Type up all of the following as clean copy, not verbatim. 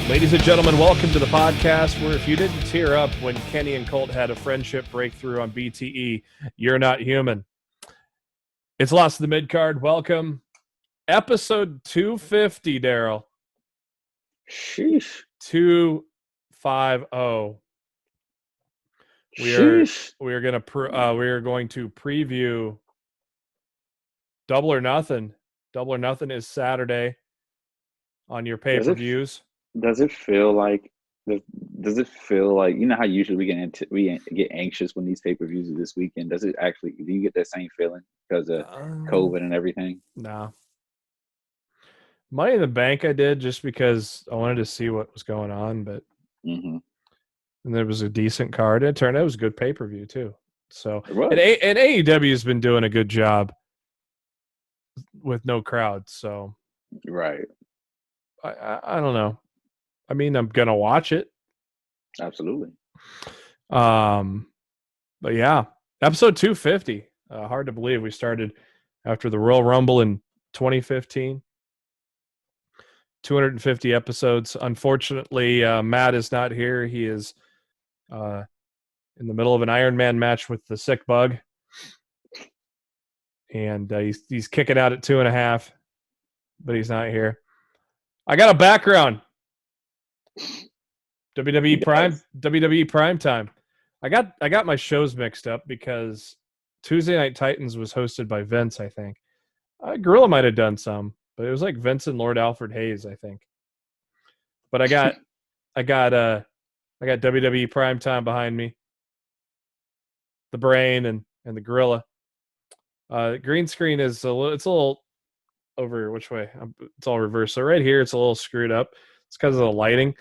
Ladies and gentlemen, welcome to the podcast where if you didn't tear up when Kenny and Colt had a friendship breakthrough on BTE, you're not human. It's Lost in the Midcard. Welcome. Episode 250, Darryl. Sheesh. 250. We are going to preview Double or Nothing. Double or Nothing is Saturday on your pay-per-views. Does it feel like you know how usually we get anxious when these pay-per-views are this weekend? Do you get that same feeling because of COVID and everything? No. Money in the Bank I did just because I wanted to see what was going on, but and there was a decent card. It turned out it was a good pay-per-view too. So and AEW has been doing a good job with no crowd. So right. I don't know. I mean, I'm gonna watch it. Absolutely. But yeah, episode 250. Hard to believe we started after the Royal Rumble in 2015. 250 episodes. Unfortunately, Matt is not here. He is in the middle of an Iron Man match with the sick bug, and he's kicking out at 2.5, but he's not here. I got a background. WWE Prime Time. I got my shows mixed up because Tuesday Night Titans was hosted by Vince, I think. Gorilla might have done some, but it was like Vince and Lord Alfred Hayes, I think. But I got WWE Prime Time behind me. The Brain and the Gorilla. Green screen is it's a little over which way? It's all reversed. So right here it's a little screwed up. It's because of the lighting.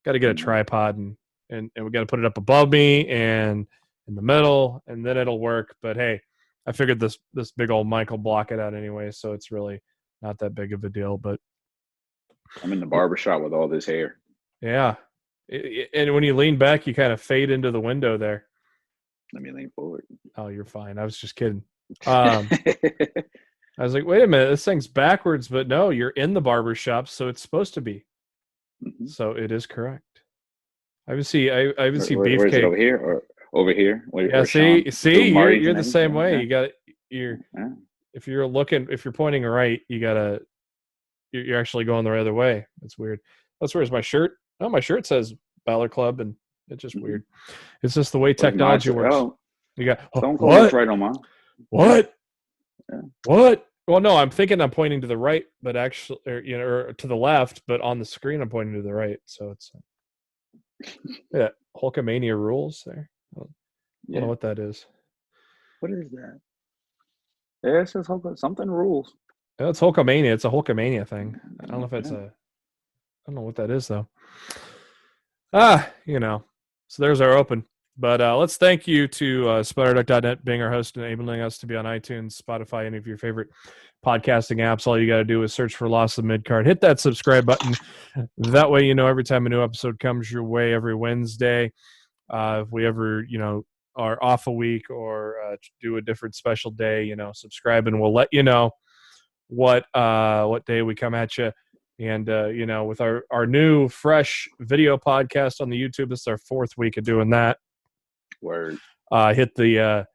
Got to get a tripod and we got to put it up above me and in the middle, and then it'll work. But hey, I figured this big old mic will block it out anyway, so it's really not that big of a deal. But I'm in the barbershop with all this hair. Yeah, and when you lean back, you kind of fade into the window there. Let me lean forward. Oh, you're fine. I was just kidding. I was like, wait a minute, this thing's backwards, but no, you're in the barbershop, so it's supposed to be. Mm-hmm. So it is correct. I even see Beefcake. Where's it over here or over here? Yeah, see, you're the same way. You got if you're pointing right, you're actually going the other way. That's weird. Where's my shirt? Oh, my shirt says Balor Club, and it's just weird. It's just the way technology works. You got what? Right on mine. What? Yeah. What? Well, no, I'm thinking I'm pointing to the right, but actually, or to the left, but on the screen I'm pointing to the right. So it's Hulkamania rules there. I don't know what that is. What is that? Yeah, it says something rules. Yeah, it's Hulkamania. It's a Hulkamania thing. I don't know if it's I don't know what that is though. So there's our open. But let's thank you to SpiderDuck.net being our host and enabling us to be on iTunes, Spotify, any of your favorite podcasting apps. All you got to do is search for Lost in the Midcard. Hit that subscribe button. That way you know every time a new episode comes your way every Wednesday. If we ever, are off a week or do a different special day, subscribe and we'll let you know what day we come at you. And, with our new fresh video podcast on the YouTube, this is our 4th week of doing that. Word. Hit the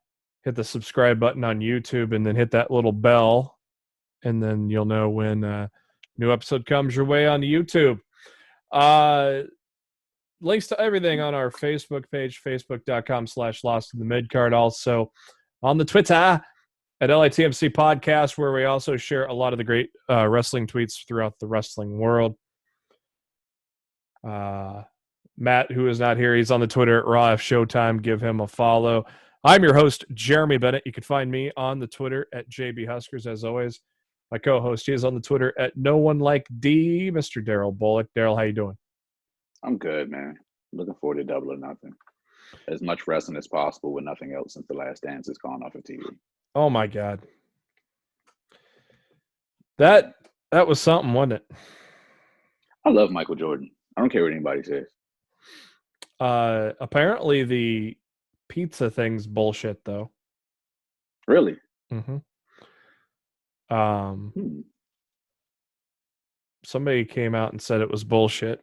subscribe button on YouTube and then hit that little bell, and then you'll know when new episode comes your way on YouTube. Links to everything on our Facebook page, facebook.com/Lost in the Midcard. Also on the Twitter at LITMC Podcast, where we also share a lot of the great wrestling tweets throughout the wrestling world. Matt, who is not here, he's on the Twitter at Raw F Showtime. Give him a follow. I'm your host, Jeremy Bennett. You can find me on the Twitter at JB Huskers, as always. My co-host, he is on the Twitter at No One Like D, Mr. Darryl Bullock. Darryl, how you doing? I'm good, man. Looking forward to Double or Nothing. as much wrestling as possible with nothing else since The Last Dance has gone off of TV. Oh my God. That was something, wasn't it? I love Michael Jordan. I don't care what anybody says. Apparently the pizza thing's bullshit though. Really? Mm-hmm. Somebody came out and said it was bullshit.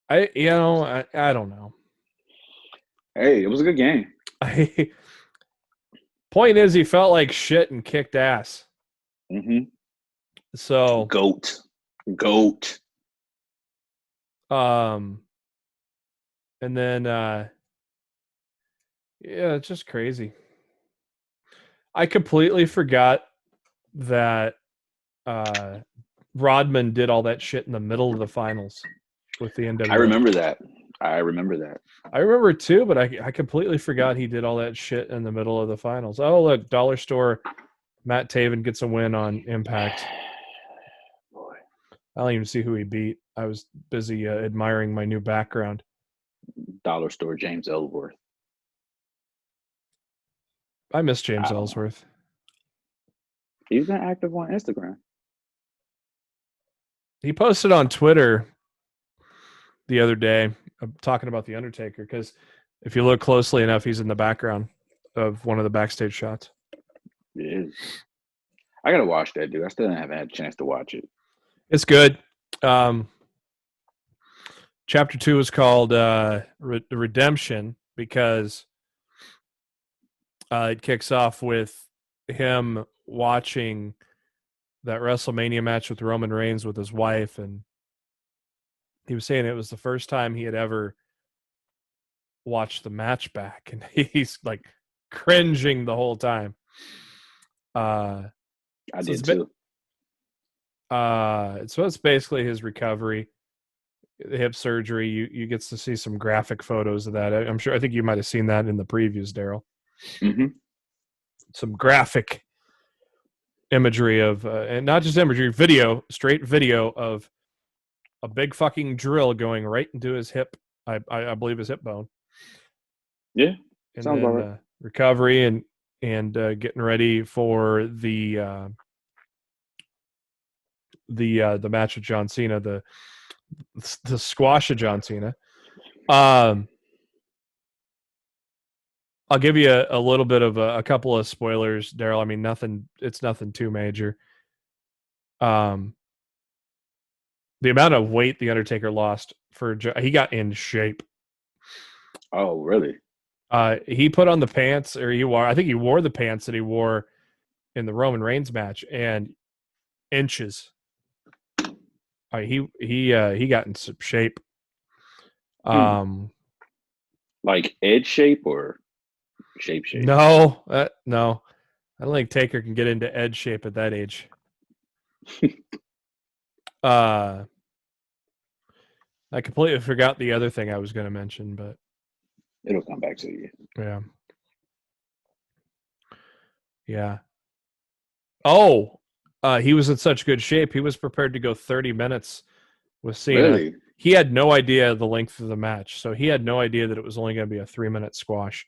I don't know. Hey, it was a good game. Point is, he felt like shit and kicked ass. Mm-hmm. So goat. And then it's just crazy. I completely forgot that Rodman did all that shit in the middle of the finals with the NWA. I remember that. I remember it too, but I completely forgot he did all that shit in the middle of the finals. Oh, look, Dollar Store, Matt Taven gets a win on Impact. Boy. I don't even see who he beat. I was busy admiring my new background. Dollar Store, James Ellsworth. I miss James Ellsworth. He's been active on Instagram. He posted on Twitter the other day talking about The Undertaker, because if you look closely enough, he's in the background of one of the backstage shots. It is. I gotta watch that, dude. I still haven't had a chance to watch it. It's good. Chapter 2 is called Redemption, because it kicks off with him watching that WrestleMania match with Roman Reigns with his wife, and he was saying it was the first time he had ever watched the match back, and he's like cringing the whole time. I did too. So it's basically his recovery, the hip surgery. You get to see some graphic photos of that. I think you might have seen that in the previews, Darryl. Mm-hmm. Some graphic imagery of, and not just imagery, straight video of a big fucking drill going right into his hip. I believe his hip bone. Yeah, and sounds then about right. Recovery and getting ready for the match with John Cena, the squash of John Cena. I'll give you a little bit of a couple of spoilers, Darryl. I mean, it's nothing too major. The amount of weight the Undertaker lost he got in shape. Oh, really? He put on the pants, or I think he wore the pants that he wore in the Roman Reigns match, and inches. He got in some shape. Like Edge shape or shape? No. I don't think Taker can get into Edge shape at that age. I completely forgot the other thing I was going to mention, but it'll come back to you. Yeah. Oh, he was in such good shape. He was prepared to go 30 minutes with Cena. Really? He had no idea the length of the match, so he had no idea that it was only going to be a 3-minute squash.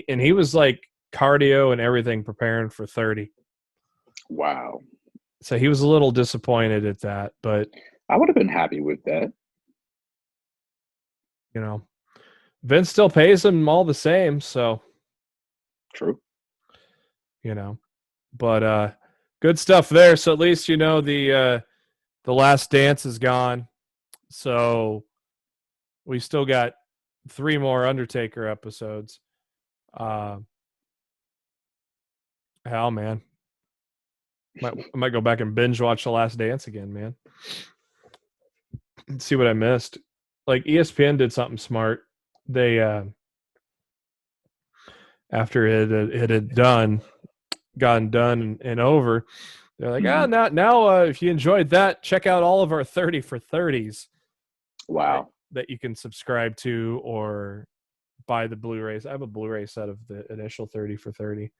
And he was like cardio and everything preparing for 30. Wow. So he was a little disappointed at that, but I would have been happy with that. Vince still pays him all the same, so true. But good stuff there. So at least the Last Dance is gone. So we still got 3 more Undertaker episodes. Hell, man. I might go back and binge watch The Last Dance again, man. See what I missed. Like ESPN did something smart. They after it had gotten done and over, they're like, now if you enjoyed that, check out all of our 30 for 30s. Wow. That you can subscribe to or buy the Blu-rays. I have a Blu-ray set of the initial 30 for 30.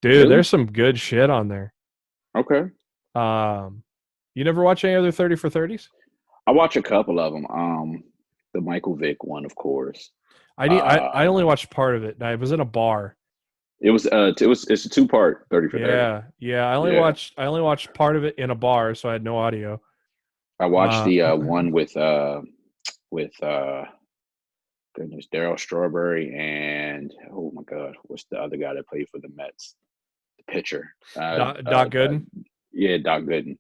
Dude, really? There's some good shit on there. Okay. You never watch any other 30 for 30s? I watch a couple of them. The Michael Vick one, of course. I only watched part of it. I was in a bar. It's a 2-part 30 for 30. Yeah. I only watched part of it in a bar, so I had no audio. I watched the one with goodness, Darryl Strawberry and oh my God, what's the other guy that played for the Mets? The pitcher. Doc Gooden. Yeah, Doc Gooden.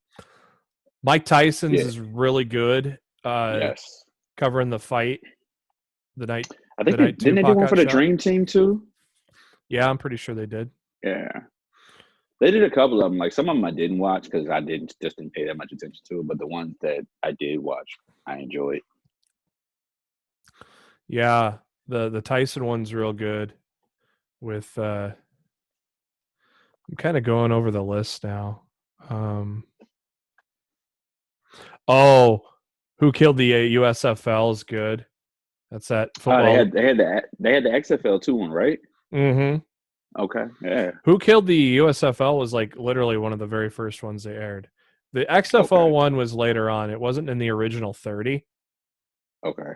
Mike Tyson's is really good. Yes. Covering the fight the night. I think didn't they do one for the Dream Team too? Yeah, I'm pretty sure they did. Yeah. They did a couple of them. Like some of them I didn't watch because I didn't pay that much attention to it. But the ones that I did watch, I enjoyed. Yeah, the Tyson one's real good. With I'm kind of going over the list now. Who Killed the USFL is good. That's that football. They had the XFL too one, right? Mm-hmm. Okay, yeah. Who Killed the USFL was like literally one of the very first ones they aired. The XFL one was later on. It wasn't in the original 30. Okay.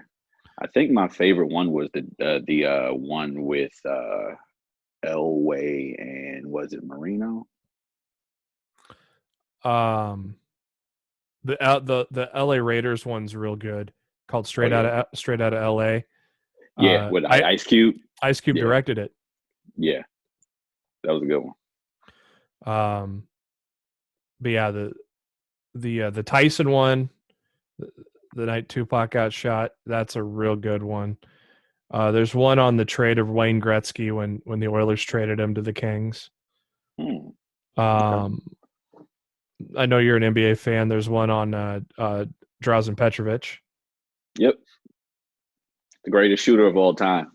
I think my favorite one was the one with Elway and was it Marino? The LA Raiders one's real good, called Straight Out of LA. Yeah, with Ice Cube. Ice Cube directed it. Yeah, that was a good one. But yeah, the Tyson one, the night Tupac got shot, that's a real good one. There's one on the trade of Wayne Gretzky when the Oilers traded him to the Kings. Okay. I know you're an NBA fan. There's one on Drazen Petrovic. Yep. The greatest shooter of all time.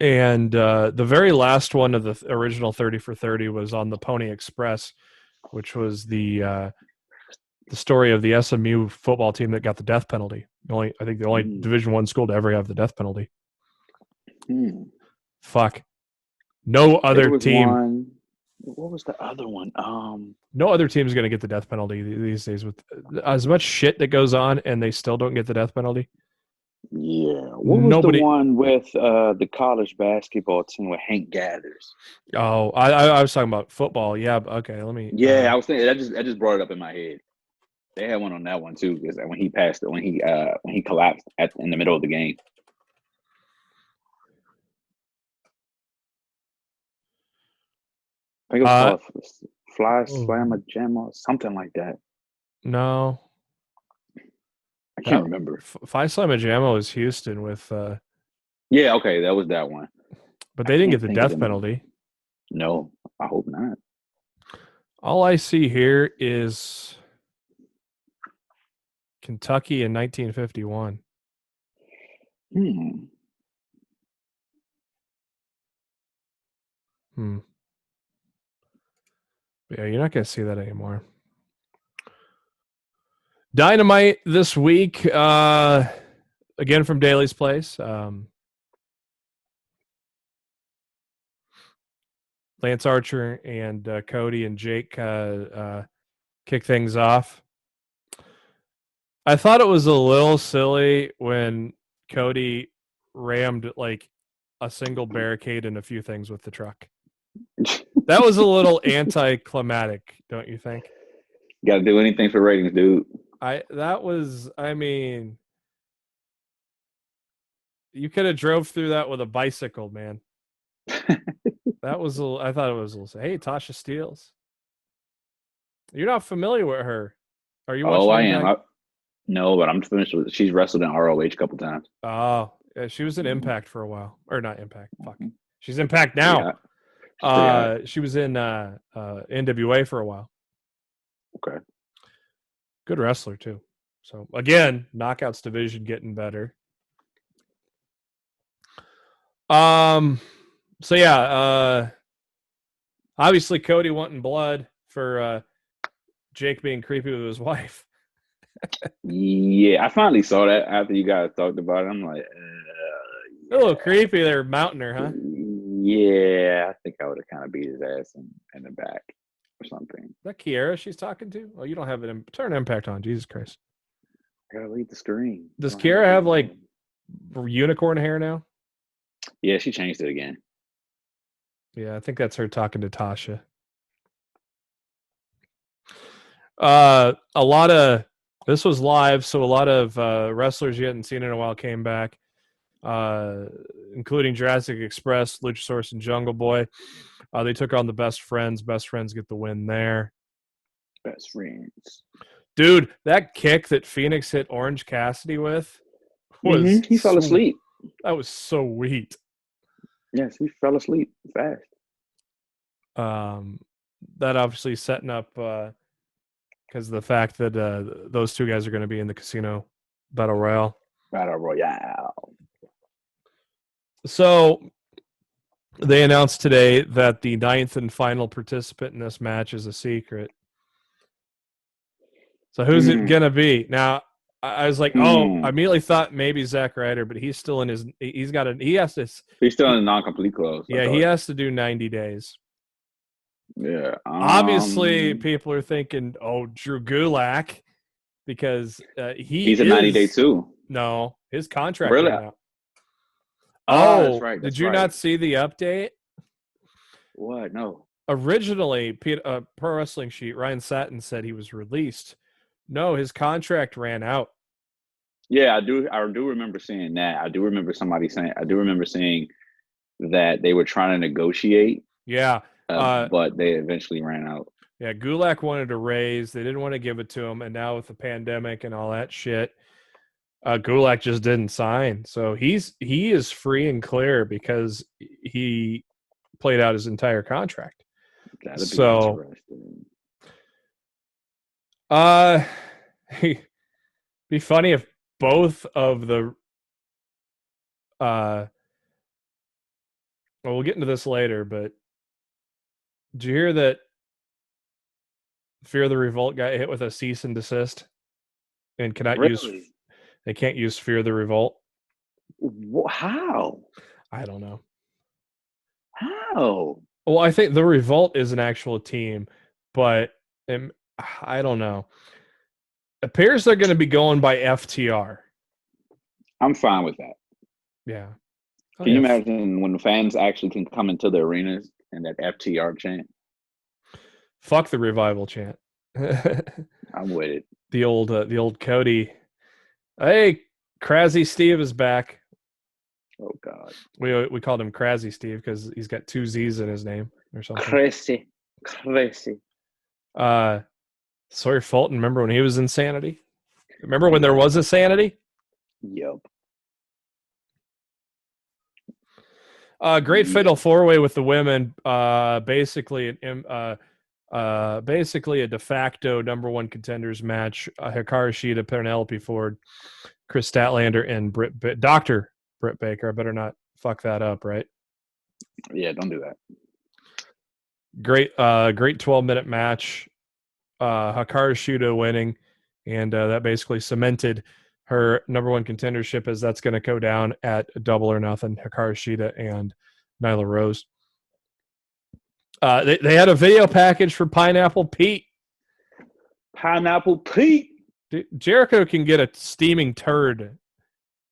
And the very last one of the original 30 for 30 was on the Pony Express, which was the story of the SMU football team that got the death penalty. I think the only Division I school to ever have the death penalty. Fuck. No other team. What was the other one? No other team is going to get the death penalty these days with as much shit that goes on, and they still don't get the death penalty. Yeah. What was the one with the college basketball team with Hank Gathers? Oh, I was talking about football. Yeah. Okay. Let me. Yeah, I was thinking that just brought it up in my head. They had one on that one too, because when he collapsed in the middle of the game. I think it was called Fly Slamma Jamma, something like that. No. I can't remember. Phi Slamma Jamma was Houston with yeah, okay, that was that one. But they didn't get the death penalty. No, I hope not. All I see here is Kentucky in 1951. Yeah, you're not going to see that anymore. Dynamite this week, again from Daly's Place. Lance Archer and Cody and Jake kick things off. I thought it was a little silly when Cody rammed like a single barricade and a few things with the truck. That was a little anticlimactic, don't you think? Got to do anything for ratings, dude. You could have drove through that with a bicycle, man. That was I thought it was a little. Hey, Tasha Steelz. You're not familiar with her. Are you watching? Oh, I am. No, but I'm finished with it. She's wrestled in ROH a couple times. Oh, yeah, she was in Impact for a while. Or not Impact. Fuck. She's Impact now. She was in NWA for a while. Okay. Good wrestler, too. So, again, Knockouts division getting better. So, yeah. Obviously, Cody wanting blood for Jake being creepy with his wife. Yeah, I finally saw that after you guys talked about it. I'm like, a little creepy. They're mounting her, huh? Yeah, I think I would have kind of beat his ass in the back or something. Is that Kiera she's talking to? Oh, you don't have turn Impact on. Jesus Christ. gotta read the screen. Does Kiara have like unicorn hair now? Yeah, she changed it again. Yeah, I think that's her talking to Tasha. A lot of this was live, so a lot of wrestlers you hadn't seen in a while came back, including Jurassic Express, Luchasaurus, and Jungle Boy. They took on the Best Friends. Best Friends get the win there. Best friends. Dude, that kick that Phoenix hit Orange Cassidy with was he fell asleep. That was so sweet. Yes, he fell asleep fast. That obviously setting up because of the fact that those two guys are going to be in the Casino Battle Royale. Battle Royale. So they announced today that the 9th and final participant in this match is a secret. So who's it going to be? Now, I was like, I immediately thought maybe Zack Ryder, but he's still in his – he's still in a non-complete clause. Yeah, he has to do 90 days. Yeah. Obviously, people are thinking, Drew Gulak, because he's a 90-day too. No, his contract really? ran out. That's right. Did you not see the update? What? No. Originally, Pro Wrestling Sheet, Ryan Satin said he was released. No, his contract ran out. Yeah, I do remember seeing that. I do remember seeing that they were trying to negotiate. Yeah. But they eventually ran out. Yeah, Gulak wanted a raise. They didn't want to give it to him. And now with the pandemic and all that shit, Gulak just didn't sign. So he is free and clear because he played out his entire contract. That'd be interesting. Be funny if both of the well, we'll get into this later, but did you hear that Fear the Revolt got hit with a cease and desist and cannot they can't use Fear the Revolt? How? I don't know. How? Well, I think the Revolt is an actual team, but I don't know. It appears they're going to be going by FTR. I'm fine with that. Yeah. Can you imagine when the fans actually can come into the arenas and that FTR chant? Fuck the Revival chant. I'm with it. The old Cody. Hey, Crazy Steve is back. Oh God. We called him Crazy Steve because he's got 2 Z's in his name or something. Crazy. Sawyer Fulton, remember when he was in Sanity? Remember when there was a Sanity? Yep. Great fatal 4-way with the women. Basically a de facto number 1 contenders match. Hikaru Shida, Penelope Ford, Chris Statlander, and Dr. Britt Baker. I better not fuck that up, right? Yeah, don't do that. Great 12-minute match. Hikaru Shida winning, and that basically cemented her number 1 contendership, as that's going to go down at Double or Nothing. Hikaru Shida and Nyla Rose. They had a video package for Pineapple Pete. Pineapple Pete. Jericho can get a steaming turd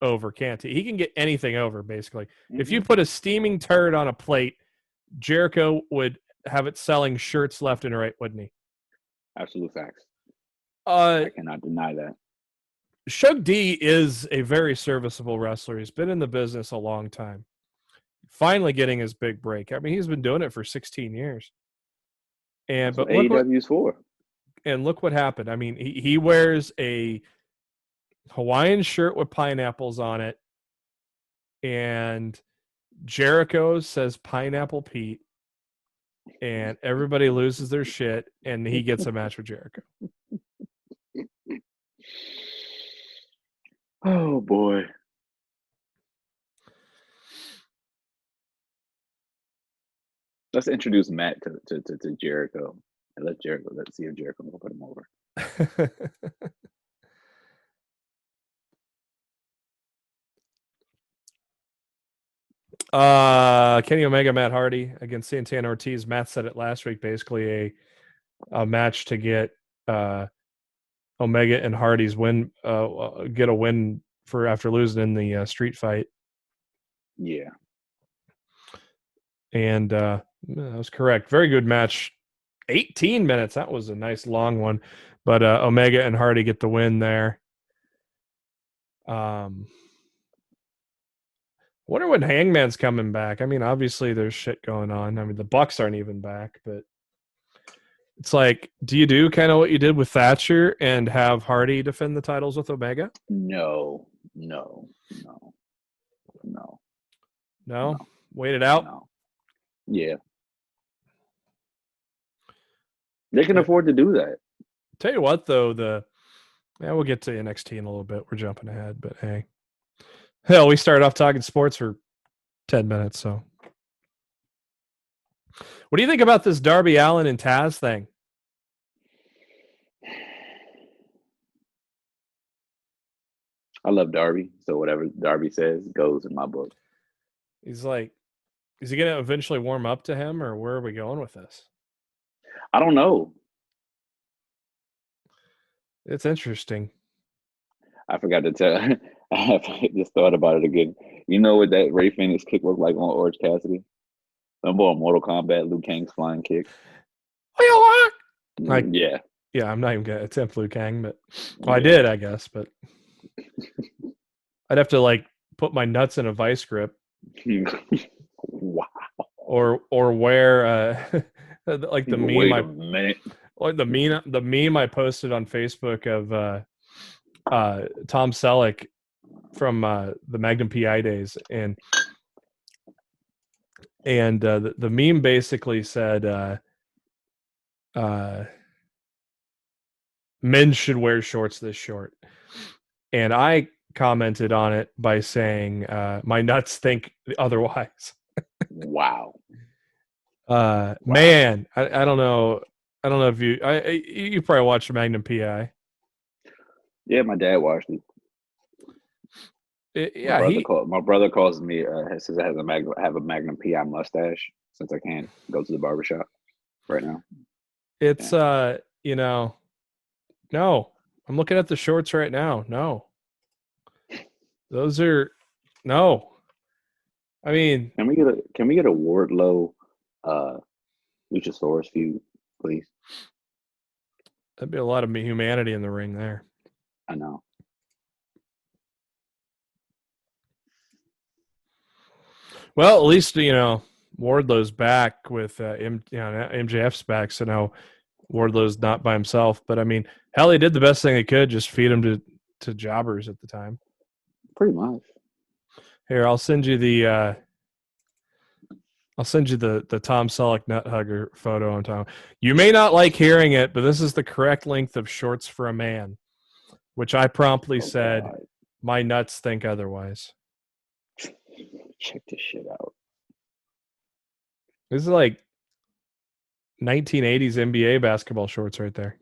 over, can't he? He can get anything over, basically. Mm-hmm. If you put a steaming turd on a plate, Jericho would have it selling shirts left and right, wouldn't he? Absolute facts. I cannot deny that. Shug D is a very serviceable wrestler. He's been in the business a long time. Finally getting his big break. I mean, he's been doing it for 16 years. And but AEW's for. And look what happened. I mean, he wears a Hawaiian shirt with pineapples on it, and Jericho says Pineapple Pete, and everybody loses their shit, and he gets a match with Jericho. Oh boy. Let's introduce Matt to Jericho and let's see if Jericho will put him over. Kenny Omega, Matt Hardy against Santana Ortiz. Matt said it last week, basically a match to get Omega and Hardy's win, get a win for after losing in the street fight. Yeah. And that was correct. Very good match. 18 minutes. That was a nice long one. But Omega and Hardy get the win there. Wonder when Hangman's coming back. I mean, obviously there's shit going on. I mean, the Bucks aren't even back, but it's like, do you do kind of what you did with Thatcher and have Hardy defend the titles with Omega? No. Wait it out? No. Yeah. They can afford to do that. Tell you what, though, we'll get to NXT in a little bit. We're jumping ahead, but hey. Hell, we started off talking sports for 10 minutes, so. What do you think about this Darby Allin and Taz thing? I love Darby, so whatever Darby says goes in my book. He's like, is he going to eventually warm up to him, or where are we going with this? I don't know. It's interesting. I forgot to tell. I just thought about it again. You know what that Ray Phoenix kick looked like on Orange Cassidy? Remember on Mortal Kombat, Liu Kang's flying kick? Like, yeah. Yeah, I'm not even going to attempt Liu Kang, but I did, I guess, but I'd have to like put my nuts in a vice grip. Wow. Or wear like the meme the meme I posted on Facebook of Tom Selleck from the Magnum PI days, and the meme basically said men should wear shorts this short, and I commented on it by saying my nuts think otherwise. Wow. Man, I don't know if you probably watched Magnum PI. Yeah, my dad watched it. My brother calls me says I have a Magnum PI mustache since I can't go to the barbershop right now. It's no, I'm looking at the shorts right now. No, those are no. I mean, can we get a Wardlow Luchasaurus feud, please? That'd be a lot of humanity in the ring there. I know. Well, at least Wardlow's back with MJF's back, so now Wardlow's not by himself. But I mean, hell, he did the best thing he could, just feed him to jobbers at the time. Pretty much. Here, I'll send you the Tom Selleck nut hugger photo on Tom. You may not like hearing it, but this is the correct length of shorts for a man, which I promptly said, God. My nuts think otherwise. Check this shit out. This is like 1980s NBA basketball shorts right there.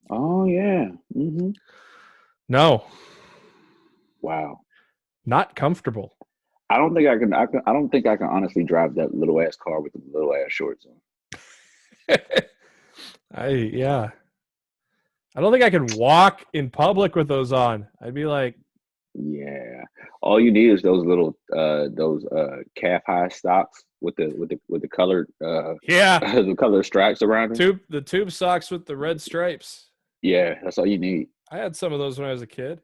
Oh yeah. Mm-hmm. No. Wow. Not comfortable. I don't think I can honestly drive that little ass car with the little ass shorts on. I don't think I could walk in public with those on. I'd be like, yeah. All you need is those little calf high socks with the colored the colored stripes around them. The tube socks with the red stripes. Yeah, that's all you need. I had some of those when I was a kid.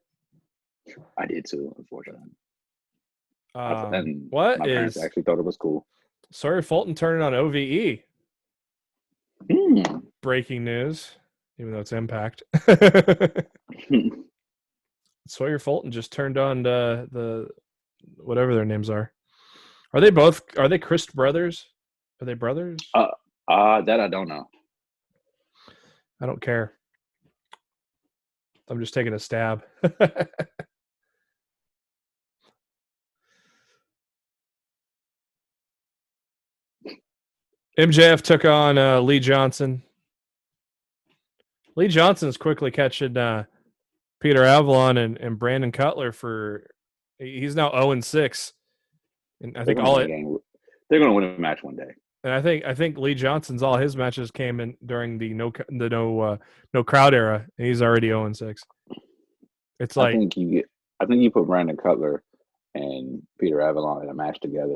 I did too, unfortunately. What my parents actually thought it was cool. Sawyer Fulton turning on OVE. Breaking news, even though it's Impact. Sawyer Fulton just turned on the whatever their names are. Are they Christ brothers? Are they brothers? That I don't know. I don't care. I'm just taking a stab. MJF took on Lee Johnson. Lee Johnson's quickly catching Peter Avalon and Brandon Cutler he's now 0-6. And I think they're going to win a match one day. And I think Lee Johnson's all his matches came in during the no crowd era, and he's already 0-6. It's like I think you put Brandon Cutler and Peter Avalon in a match together.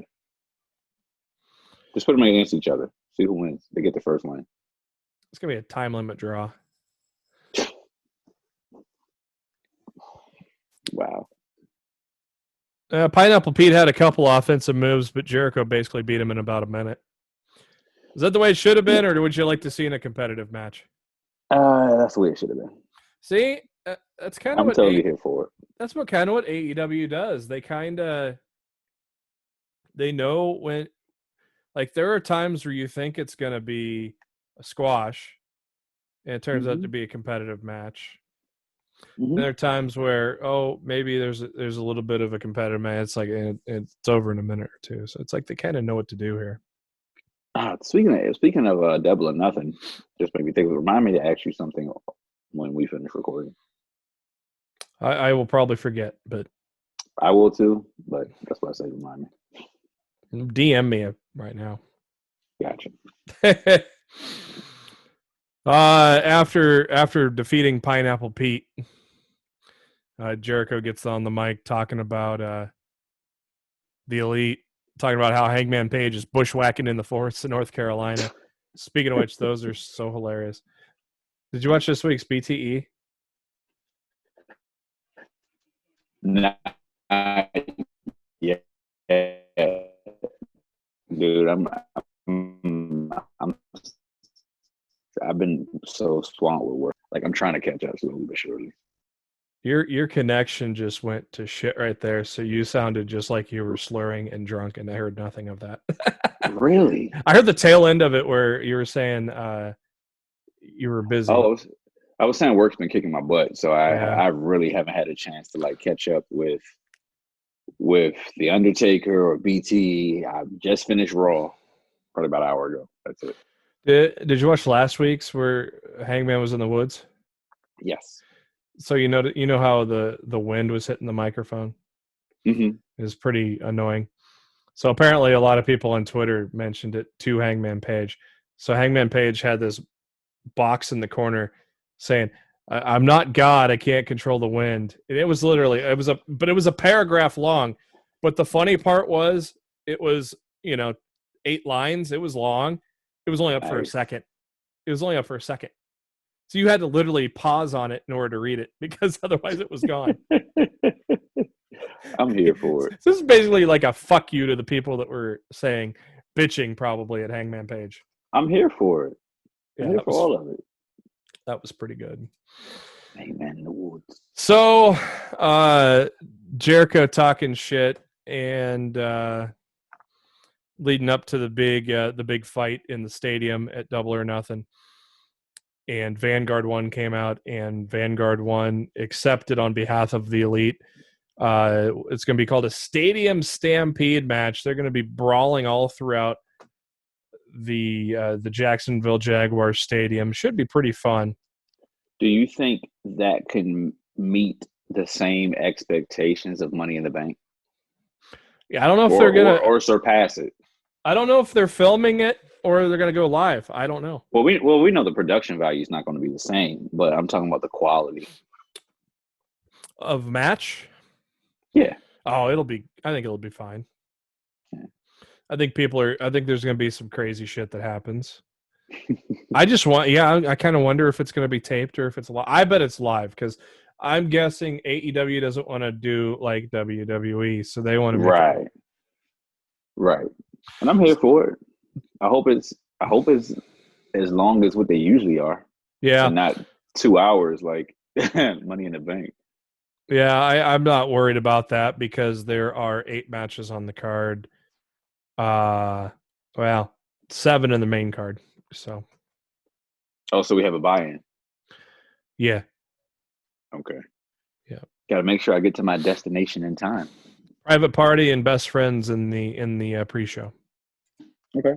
Just put them against each other. See who wins. They get the first win. It's gonna be a time limit draw. Wow. Pineapple Pete had a couple offensive moves, but Jericho basically beat him in about a minute. Is that the way it should have been, or would you like to see in a competitive match? That's the way it should have been. See, that's kind of I'm totally here for it. That's what AEW does. They know when, like, there are times where you think it's going to be a squash, and it turns out to be a competitive match. There are times where, maybe there's a little bit of a competitive match. It's like it's over in a minute or two. So it's like they kind of know what to do here. Speaking of Double or Nothing, just made me think. Remind me to ask you something when we finish recording. I will probably forget, but I will too. But that's why I say remind me. DM me right now. Gotcha. After defeating Pineapple Pete, Jericho gets on the mic talking about the Elite, talking about how Hangman Page is bushwhacking in the forests of North Carolina. Speaking of which, those are so hilarious. Did you watch this week's BTE? Nah, yeah, dude, I've been so swamped with work. Like, I'm trying to catch up slowly but surely. Your connection just went to shit right there. So you sounded just like you were slurring and drunk, and I heard nothing of that. Really? I heard the tail end of it where you were saying you were busy. Oh, I was saying work's been kicking my butt, so I really haven't had a chance to like catch up with The Undertaker or BT. I just finished Raw probably about an hour ago. That's it. Did you watch last week's where Hangman was in the woods? Yes. So you know how the wind was hitting the microphone? Mm-hmm. It was pretty annoying. So apparently a lot of people on Twitter mentioned it to Hangman Page. So Hangman Page had this box in the corner saying, "I'm not God. I can't control the wind." And it was a paragraph long. But the funny part was it was 8 lines. It was long. It was only up for a second. So you had to literally pause on it in order to read it because otherwise it was gone. I'm here for it. This is basically like a fuck you to the people that were bitching probably at Hangman Page. I'm here for it. I'm here for all of it. That was pretty good. Hangman in the woods. So Jericho talking shit and leading up to the big fight in the stadium at Double or Nothing. And Vanguard 1 came out, and Vanguard 1 accepted on behalf of the Elite. It's going to be called a Stadium Stampede match. They're going to be brawling all throughout the Jacksonville Jaguars Stadium. Should be pretty fun. Do you think that can meet the same expectations of Money in the Bank? Yeah, I don't know if they're going to... Or surpass it. I don't know if they're filming it or they're going to go live. I don't know. Well, we know the production value is not going to be the same, but I'm talking about the quality of match. Yeah. Oh, I think it'll be fine. Yeah. I think there's going to be some crazy shit that happens. I kind of wonder if it's going to be taped or if it's live. I bet it's live because I'm guessing AEW doesn't want to do like WWE, so they want to make Right. And I'm here for it. I hope it's as long as what they usually are. Yeah. And not 2 hours like Money in the Bank. Yeah, I'm not worried about that because there are 8 matches on the card. 7 in the main card. So. Oh, so we have a buy-in. Yeah. Okay. Yeah. Got to make sure I get to my destination in time. Private party and best friends in the pre-show. Okay.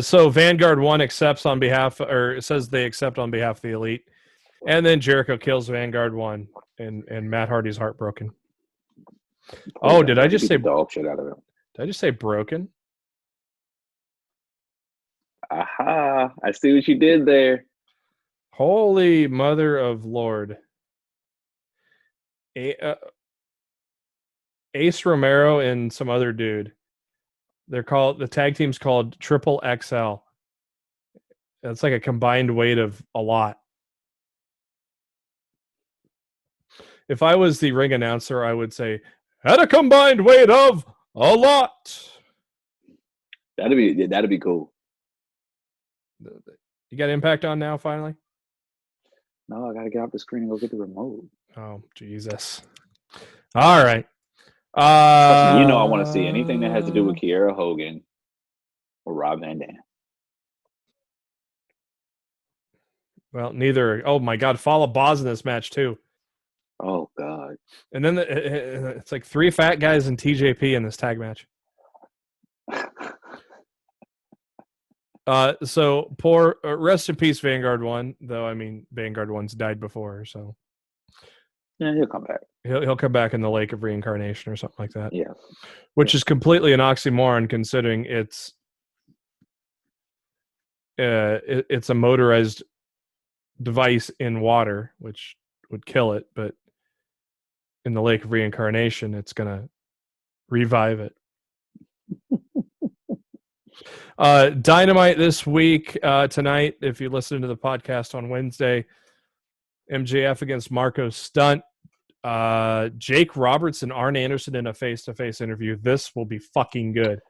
So Vanguard 1 accepts on behalf, or says they accept on behalf of the Elite, and then Jericho kills Vanguard 1, and Matt Hardy's heartbroken. Oh, did I just say dog shit out of him? Did I just say broken? Aha! I see what you did there. Holy mother of Lord. Ace Romero and some other dude. The tag team's called Triple XL. That's like a combined weight of a lot. If I was the ring announcer, I would say, at a combined weight of a lot. That'd be cool. You got Impact on now, finally? No, I gotta get off the screen and go get the remote. Oh, Jesus. All right. I want to see anything that has to do with Kiera Hogan or Rob Van Dam. Well, neither. Oh, my God. Follow Boz in this match, too. Oh, God. And then it's like 3 fat guys and TJP in this tag match. So poor rest in peace, Vanguard 1, though. I mean, Vanguard 1's died before, so yeah, he'll come back. He'll come back in the Lake of Reincarnation or something like that. Yeah, which is completely an oxymoron considering it's a motorized device in water, which would kill it, but in the Lake of Reincarnation, it's gonna revive it. Dynamite this week, tonight, if you listen to the podcast on Wednesday, MJF against Marco Stunt, Jake Roberts and Arn Anderson in a face-to-face interview. This will be fucking good.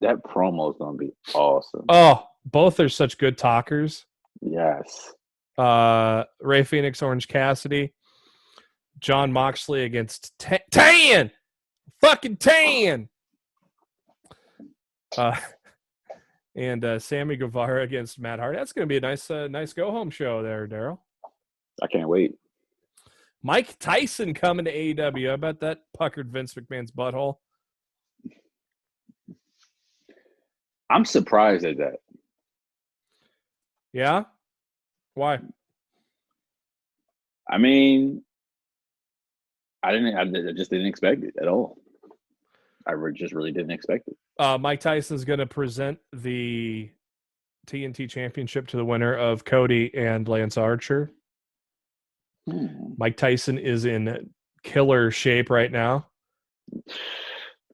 That promo is going to be awesome. Oh, both are such good talkers. Yes. Ray Phoenix, Orange Cassidy, John Moxley against Tan! Fucking Tan! And Sammy Guevara against Matt Hardy. That's going to be a nice go-home show there, Darryl. I can't wait. Mike Tyson coming to AEW. I bet that puckered Vince McMahon's butthole. I'm surprised at that. Yeah? Why? I mean, I just didn't expect it at all. I just really didn't expect it. Mike Tyson's going to present the TNT Championship to the winner of Cody and Lance Archer. Mike Tyson is in killer shape right now.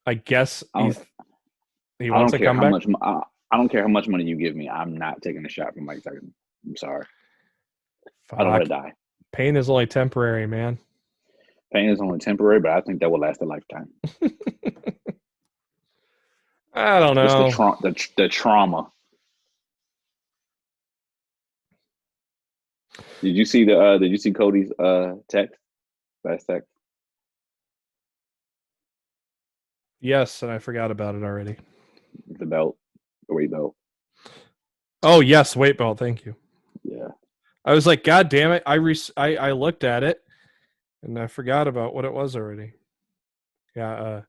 I guess he wants to come back. I don't care how much money you give me. I'm not taking a shot from Mike Tyson. I'm sorry. Fuck. I don't want to die. Pain is only temporary, man. Pain is only temporary, but I think that will last a lifetime. I don't know. Just the trauma. Did you see Cody's text? Last text? Yes, and I forgot about it already. The belt, the weight belt. Oh yes, weight belt. Thank you. Yeah. I was like, God damn it! I looked at it, and I forgot about what it was already. Yeah.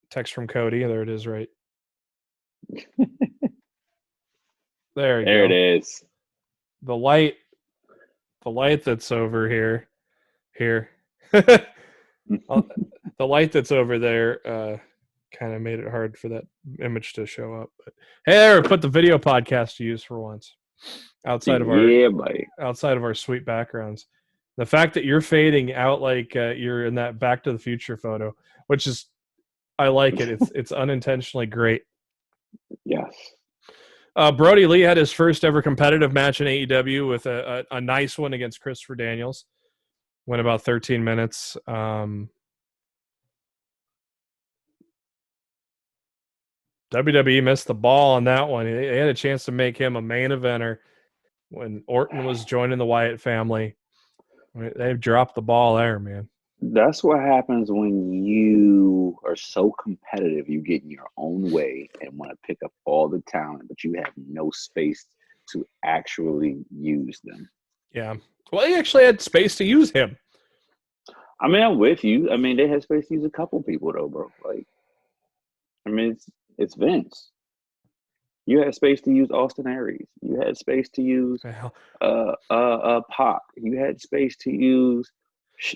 Text from Cody. There it is. Right. There it is. The light that's over here. The light that's over there kind of made it hard for that image to show up. But hey, there, put the video podcast to use for once. Outside of our sweet backgrounds. The fact that you're fading out like you're in that Back to the Future photo, which is, I like it. It's unintentionally great. Yes. Brody Lee had his first ever competitive match in AEW with a nice one against Christopher Daniels. Went about 13 minutes. WWE missed the ball on that one. They had a chance to make him a main eventer when Orton was joining the Wyatt family. They've dropped the ball there, man. That's what happens when you are so competitive. You get in your own way and want to pick up all the talent, but you have no space to actually use them. Yeah. Well, he actually had space to use him. I mean, I'm with you. I mean, they had space to use a couple people, though, bro. Like, I mean, it's Vince. You had space to use Austin Aries. You had space to use Pac. You had space to use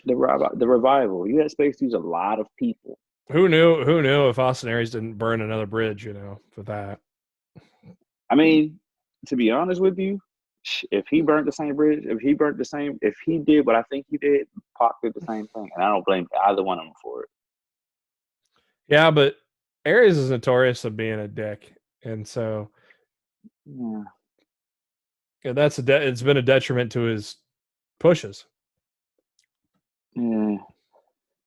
the Revival. You had space to use a lot of people. Who knew if Austin Aries didn't burn another bridge, for that. I mean, to be honest with you, if he burnt the same bridge, if he did what I think he did, Pac did the same thing, and I don't blame either one of them for it. Yeah, but Aries is notorious of being a dick, and so Yeah. it's been a detriment to his pushes. Yeah.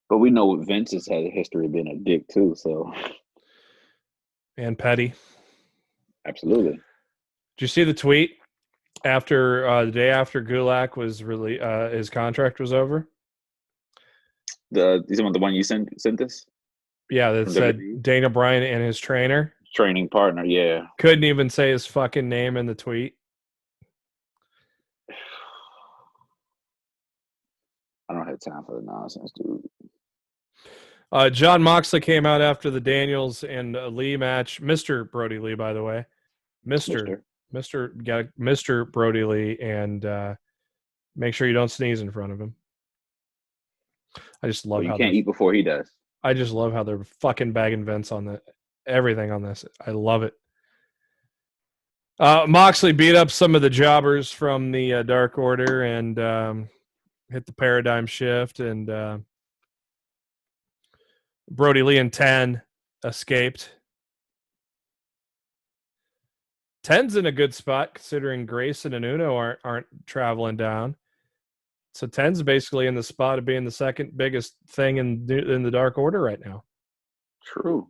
But we know Vince has had a history of being a dick too, so And petty. absolutely. Did you see the tweet after the day after Gulak was really his contract was over? The one you sent us? Yeah, that said WWE? Dana Bryan and his trainer Training partner, yeah. couldn't even say his fucking name in the tweet. I don't have time for the nonsense, dude. John Moxley came out after the Daniels and Lee match. Mr. Brody Lee, by the way. Mr. Brody Lee, and make sure you don't sneeze in front of him. I just love you can't eat before he does. I just love how they're fucking bagging Vince on everything on this. I love it. Moxley beat up some of the jobbers from the Dark Order and hit the paradigm shift, and Brody Lee and 10 escaped. 10's in a good spot considering Grayson and Uno aren't traveling down. So 10's basically in the spot of being the second biggest thing in the Dark Order right now. True.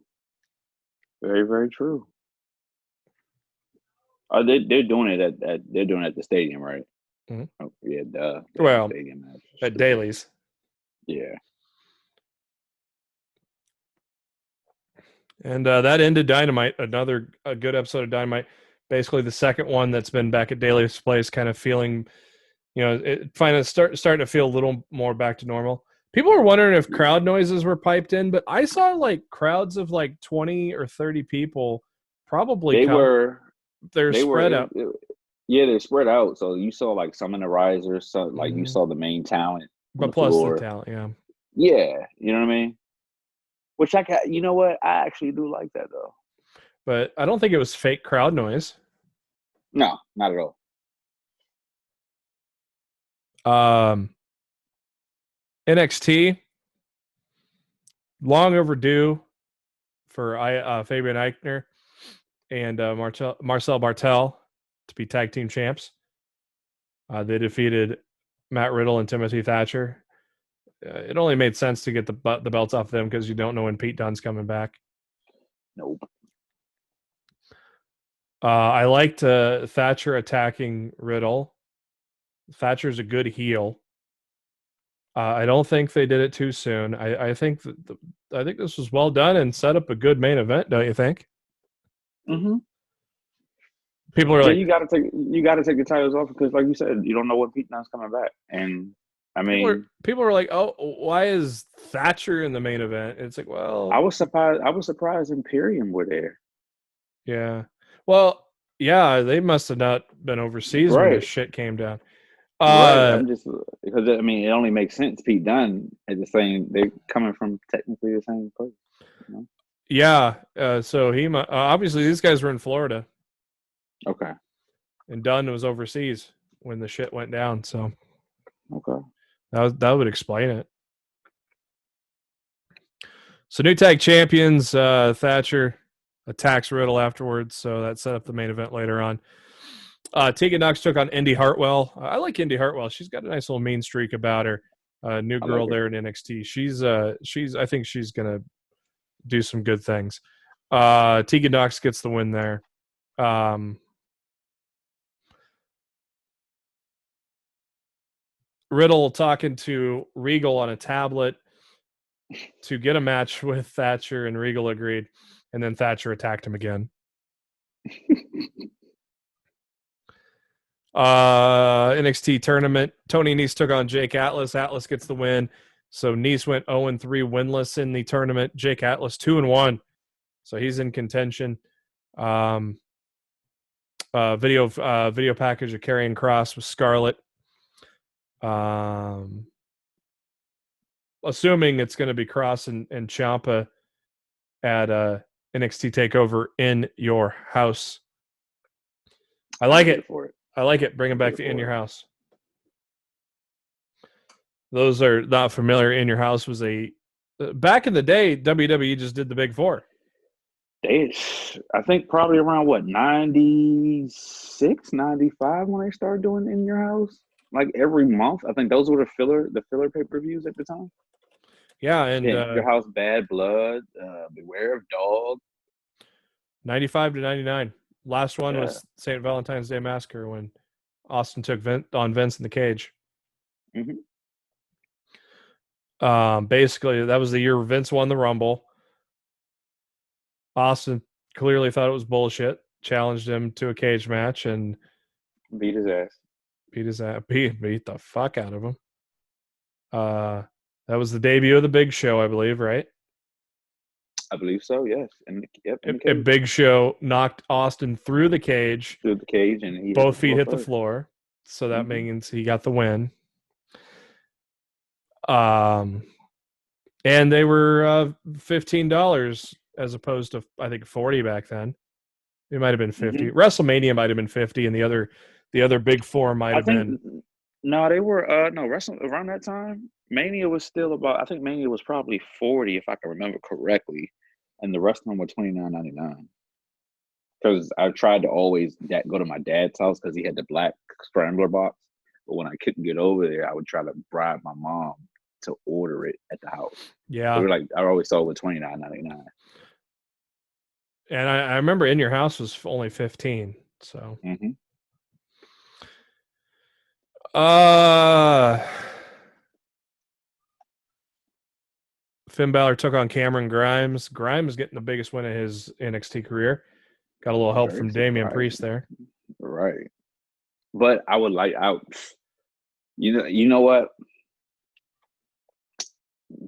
Very, very true. They're doing it at the stadium, right? Mm-hmm. Oh, yeah, duh. Well, stadium match. at Daly's. Yeah. And that ended Dynamite, a good episode of Dynamite. Basically, the second one that's been back at Daly's place, kind of feeling, it finally starting to feel a little more back to normal. People were wondering if crowd noises were piped in, but I saw like crowds of like 20 or 30 people. Probably they're spread out. Yeah, they're spread out. So you saw like some in the risers, so like you saw the main talent, but plus the talent, yeah. Yeah, you know what I mean. Which you know what? I actually do like that though. But I don't think it was fake crowd noise. No, not at all. NXT, long overdue for Fabian Eichner and Marcel Bartel to be tag team champs. They defeated Matt Riddle and Timothy Thatcher. It only made sense to get the belts off them because you don't know when Pete Dunne's coming back. Nope. I liked Thatcher attacking Riddle. Thatcher's a good heel. I don't think they did it too soon. I think this was well done and set up a good main event. Don't you think? Mm-hmm. People are like, you got to take the titles off because, like you said, you don't know when Pete Dunne's coming back. And I mean, people are like, oh, why is Thatcher in the main event? It's like, well, I was surprised Imperium were there. Yeah. Well, yeah, they must have not been overseas when this shit came down. Right. I'm just because I mean, it only makes sense. Pete Dunne is the same. They're coming from technically the same place. You know? Yeah. So he obviously these guys were in Florida. Okay. And Dunne was overseas when the shit went down. So okay, that would explain it. So new tag champions, Thatcher attacks Riddle afterwards. So that set up the main event later on. Tegan Knox took on Indy Hartwell. I like Indy Hartwell. She's got a nice little mean streak about her. New girl there in NXT. I think she's gonna do some good things. Tegan Knox gets the win there. Riddle talking to Regal on a tablet to get a match with Thatcher, and Regal agreed, and then Thatcher attacked him again. NXT tournament. Tony Nese took on Jake Atlas. Atlas gets the win. So Nese went 0-3 winless in the tournament. Jake Atlas 2-1. So he's in contention. Video package of Karrion Kross with Scarlett. Assuming it's going to be Kross and Ciampa at NXT TakeOver in your house. I like I'm it. here for it. I like it. Bring it back to In Your House. Those are not familiar. In Your House was a back in the day. WWE just did the Big Four. I think probably around what 96, 95 when they started doing In Your House. Like every month, I think those were the filler pay-per-views at the time. Yeah, and Your House, Bad Blood, Beware of Dog. 95 to 99. Last one was St. Valentine's Day Massacre when Austin took on Vince in the cage. Mm-hmm. Basically, that was the year Vince won the Rumble. Austin clearly thought it was bullshit, challenged him to a cage match, and beat his ass. Beat the fuck out of him. That was the debut of the Big Show, I believe, right? I believe so, yes. And a Big Show knocked Austin through the cage. Through the cage, and he both feet hit the floor. So that means he got the win. And they were $15 as opposed to I think $40 back then. It might have been $50. WrestleMania might have been $50, and the other Big Four might have been. No, they were Wrestling around that time. Mania was still about. I think Mania was probably $40 if I can remember correctly, and the rest of them were $29.99. Because I tried to always go to my dad's house because he had the black scrambler box. But when I couldn't get over there, I would try to bribe my mom to order it at the house. Yeah, they were like I always saw it with $29.99. And I remember In Your House was only $15. So. Finn Balor took on Cameron Grimes. Grimes getting the biggest win of his NXT career. Got a little help from Damian Priest there. Right. But I would like you know what?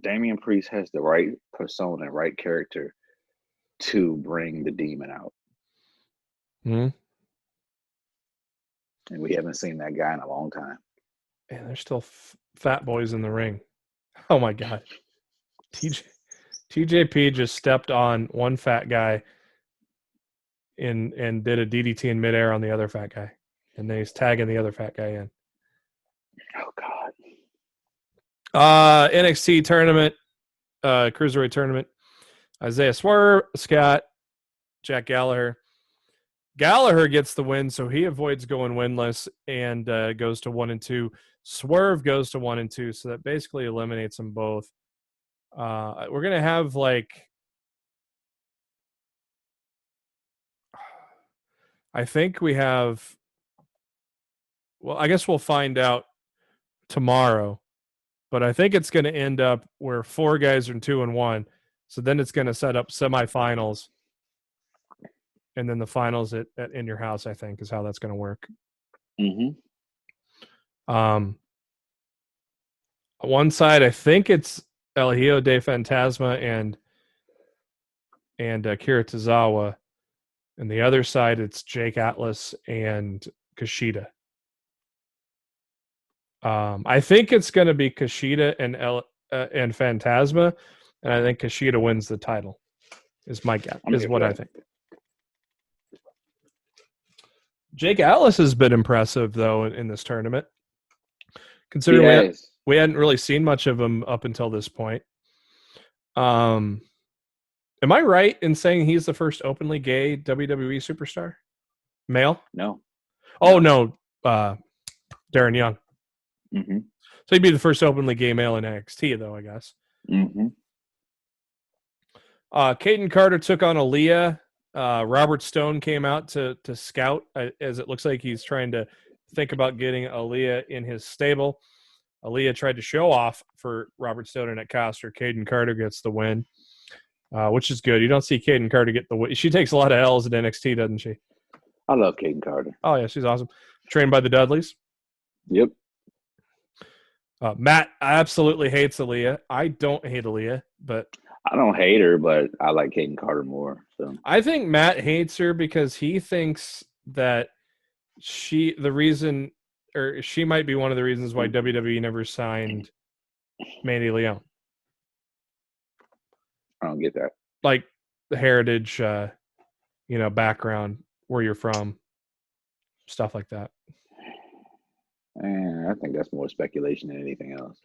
Damian Priest has the right persona, right character to bring the demon out. Mm-hmm. And we haven't seen that guy in a long time. And there's still fat boys in the ring. Oh my God. TJP just stepped on one fat guy and did a DDT in midair on the other fat guy. And then he's tagging the other fat guy in. Oh God. NXT tournament, Cruiserweight tournament. Isaiah Swerve, Scott, Jack Gallagher. Gallagher gets the win, so he avoids going winless and goes to 1-2. Swerve goes to 1-2, so that basically eliminates them both. We're gonna have I think we have. Well, I guess we'll find out tomorrow, but I think it's going to end up where 4 guys are 2-1. So then it's going to set up semifinals, and then the finals at In Your House, I think, is how that's going to work. One side, I think it's El Hijo de Fantasma and Akira Tozawa, and the other side, it's Jake Atlas and Kushida. I think it's going to be Kushida and Phantasma, and I think Kushida wins the title. Is my guess? Is what I think. Jake Atlas has been impressive though in this tournament. Considering we hadn't really seen much of him up until this point. Am I right in saying he's the first openly gay WWE superstar? Male? No. Oh no, Darren Young. Mm-hmm. So he'd be the first openly gay male in NXT, though, I guess. Mm-hmm. Caden Carter took on Aaliyah. Robert Stone came out to scout, as it looks like he's trying to think about getting Aaliyah in his stable. Aaliyah tried to show off for Robert Stone and at Caster. Caden Carter gets the win, which is good. You don't see Caden Carter get the win. She takes a lot of L's at NXT, doesn't she? I love Caden Carter. Oh, yeah, she's awesome. Trained by the Dudleys. Yep. Matt absolutely hates Aaliyah. I don't hate Aaliyah, but I don't hate her, but I like Caden Carter more. So I think Matt hates her because he thinks that she might be one of the reasons why WWE never signed Mandy Leon. I don't get that. Like the heritage, background, where you're from. stuff like that. And I think that's more speculation than anything else.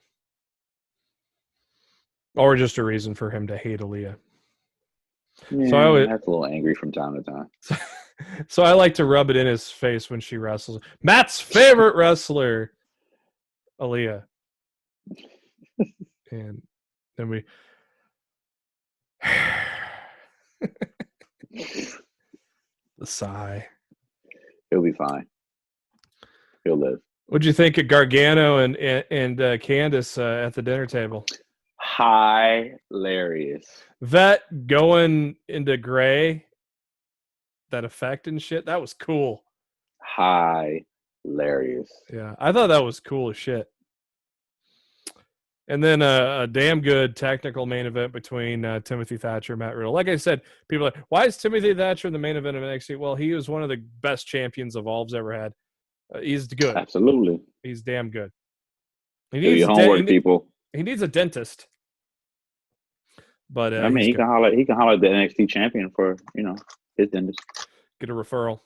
Or just a reason for him to hate Aaliyah. Yeah, So that's a little angry from time to time. So I like to rub it in his face when she wrestles. Matt's favorite wrestler, Aaliyah. And then we... the sigh. He'll be fine. He'll live. What'd you think of Gargano and Candice at the dinner table? Hilarious. That going into gray, that effect and shit, that was cool. Hilarious. Yeah, I thought that was cool as shit. And then a damn good technical main event between Timothy Thatcher and Matt Riddle. Like I said, people are like, why is Timothy Thatcher in the main event of NXT? Well, he was one of the best champions Evolve's ever had. He's good. Absolutely. He's damn good. He Do your homework, people. He needs a dentist. But I mean, he can holler at the NXT champion for, his dentist. Get a referral.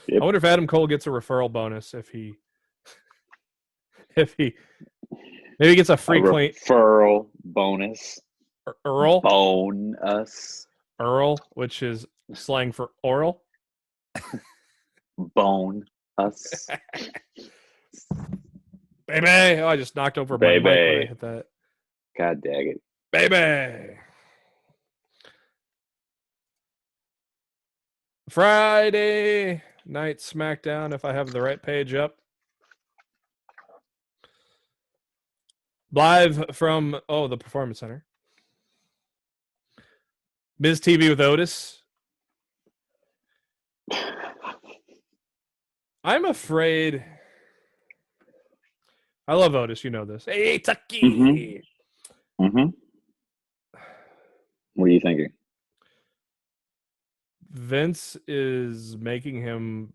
Yep. I wonder if Adam Cole gets a referral bonus if he maybe gets a free clean referral bonus. Earl bonus. Earl, which is slang for oral. Bone us. Baby. Oh, I just knocked over my mic when I hit that. God dang it. Baby. Friday night SmackDown, if I have the right page up. Live from, the Performance Center. Miz TV with Otis. I'm afraid. I love Otis. You know this. Hey, Tucky. Mm-hmm. What are you thinking? Vince is making him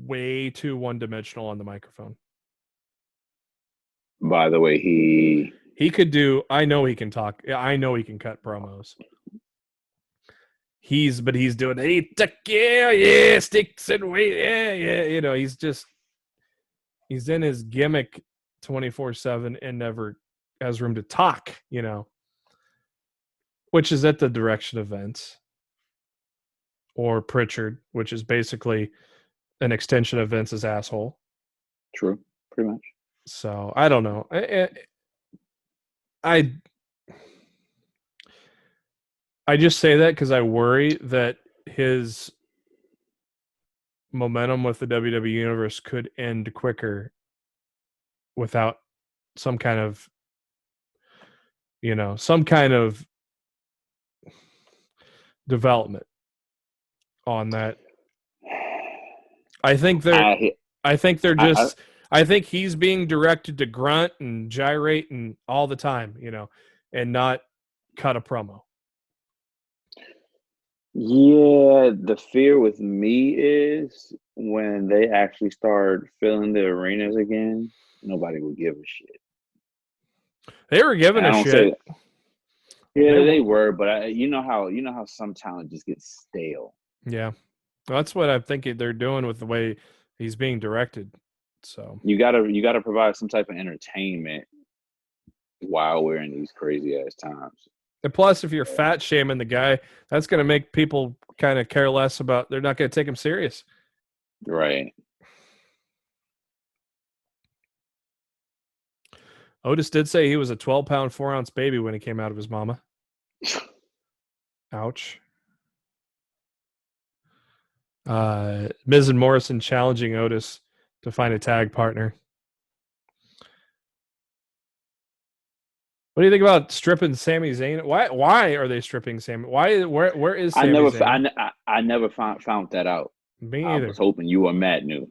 way too one-dimensional on the microphone. By the way, he could do. I know he can talk. I know he can cut promos. He's doing, hey, Tucky, yeah, sticks and weight, yeah. He's in his gimmick 24/7 and never has room to talk, which is at the direction of Vince or Pritchard, which is basically an extension of Vince's asshole. True, pretty much. So I don't know. I just say that because I worry that his momentum with the WWE Universe could end quicker without some kind of, development on that. I think he's being directed to grunt and gyrate and all the time, and not cut a promo. Yeah, the fear with me is when they actually start filling the arenas again, nobody will give a shit. They were giving a shit. They were, but you know how some talent just gets stale. Yeah, that's what I'm thinking they're doing with the way he's being directed. So you gotta provide some type of entertainment while we're in these crazy ass times. And plus, if you're fat shaming the guy, that's going to make people kind of care less about. They're not going to take him serious. Right. Otis did say he was a 12-pound, 4-ounce baby when he came out of his mama. Ouch. Miz and Morrison challenging Otis to find a tag partner. What do you think about stripping Sami Zayn? Why are they stripping Sami? Where is Sami Zayn? I never found that out. Me either. I was hoping you or Matt knew.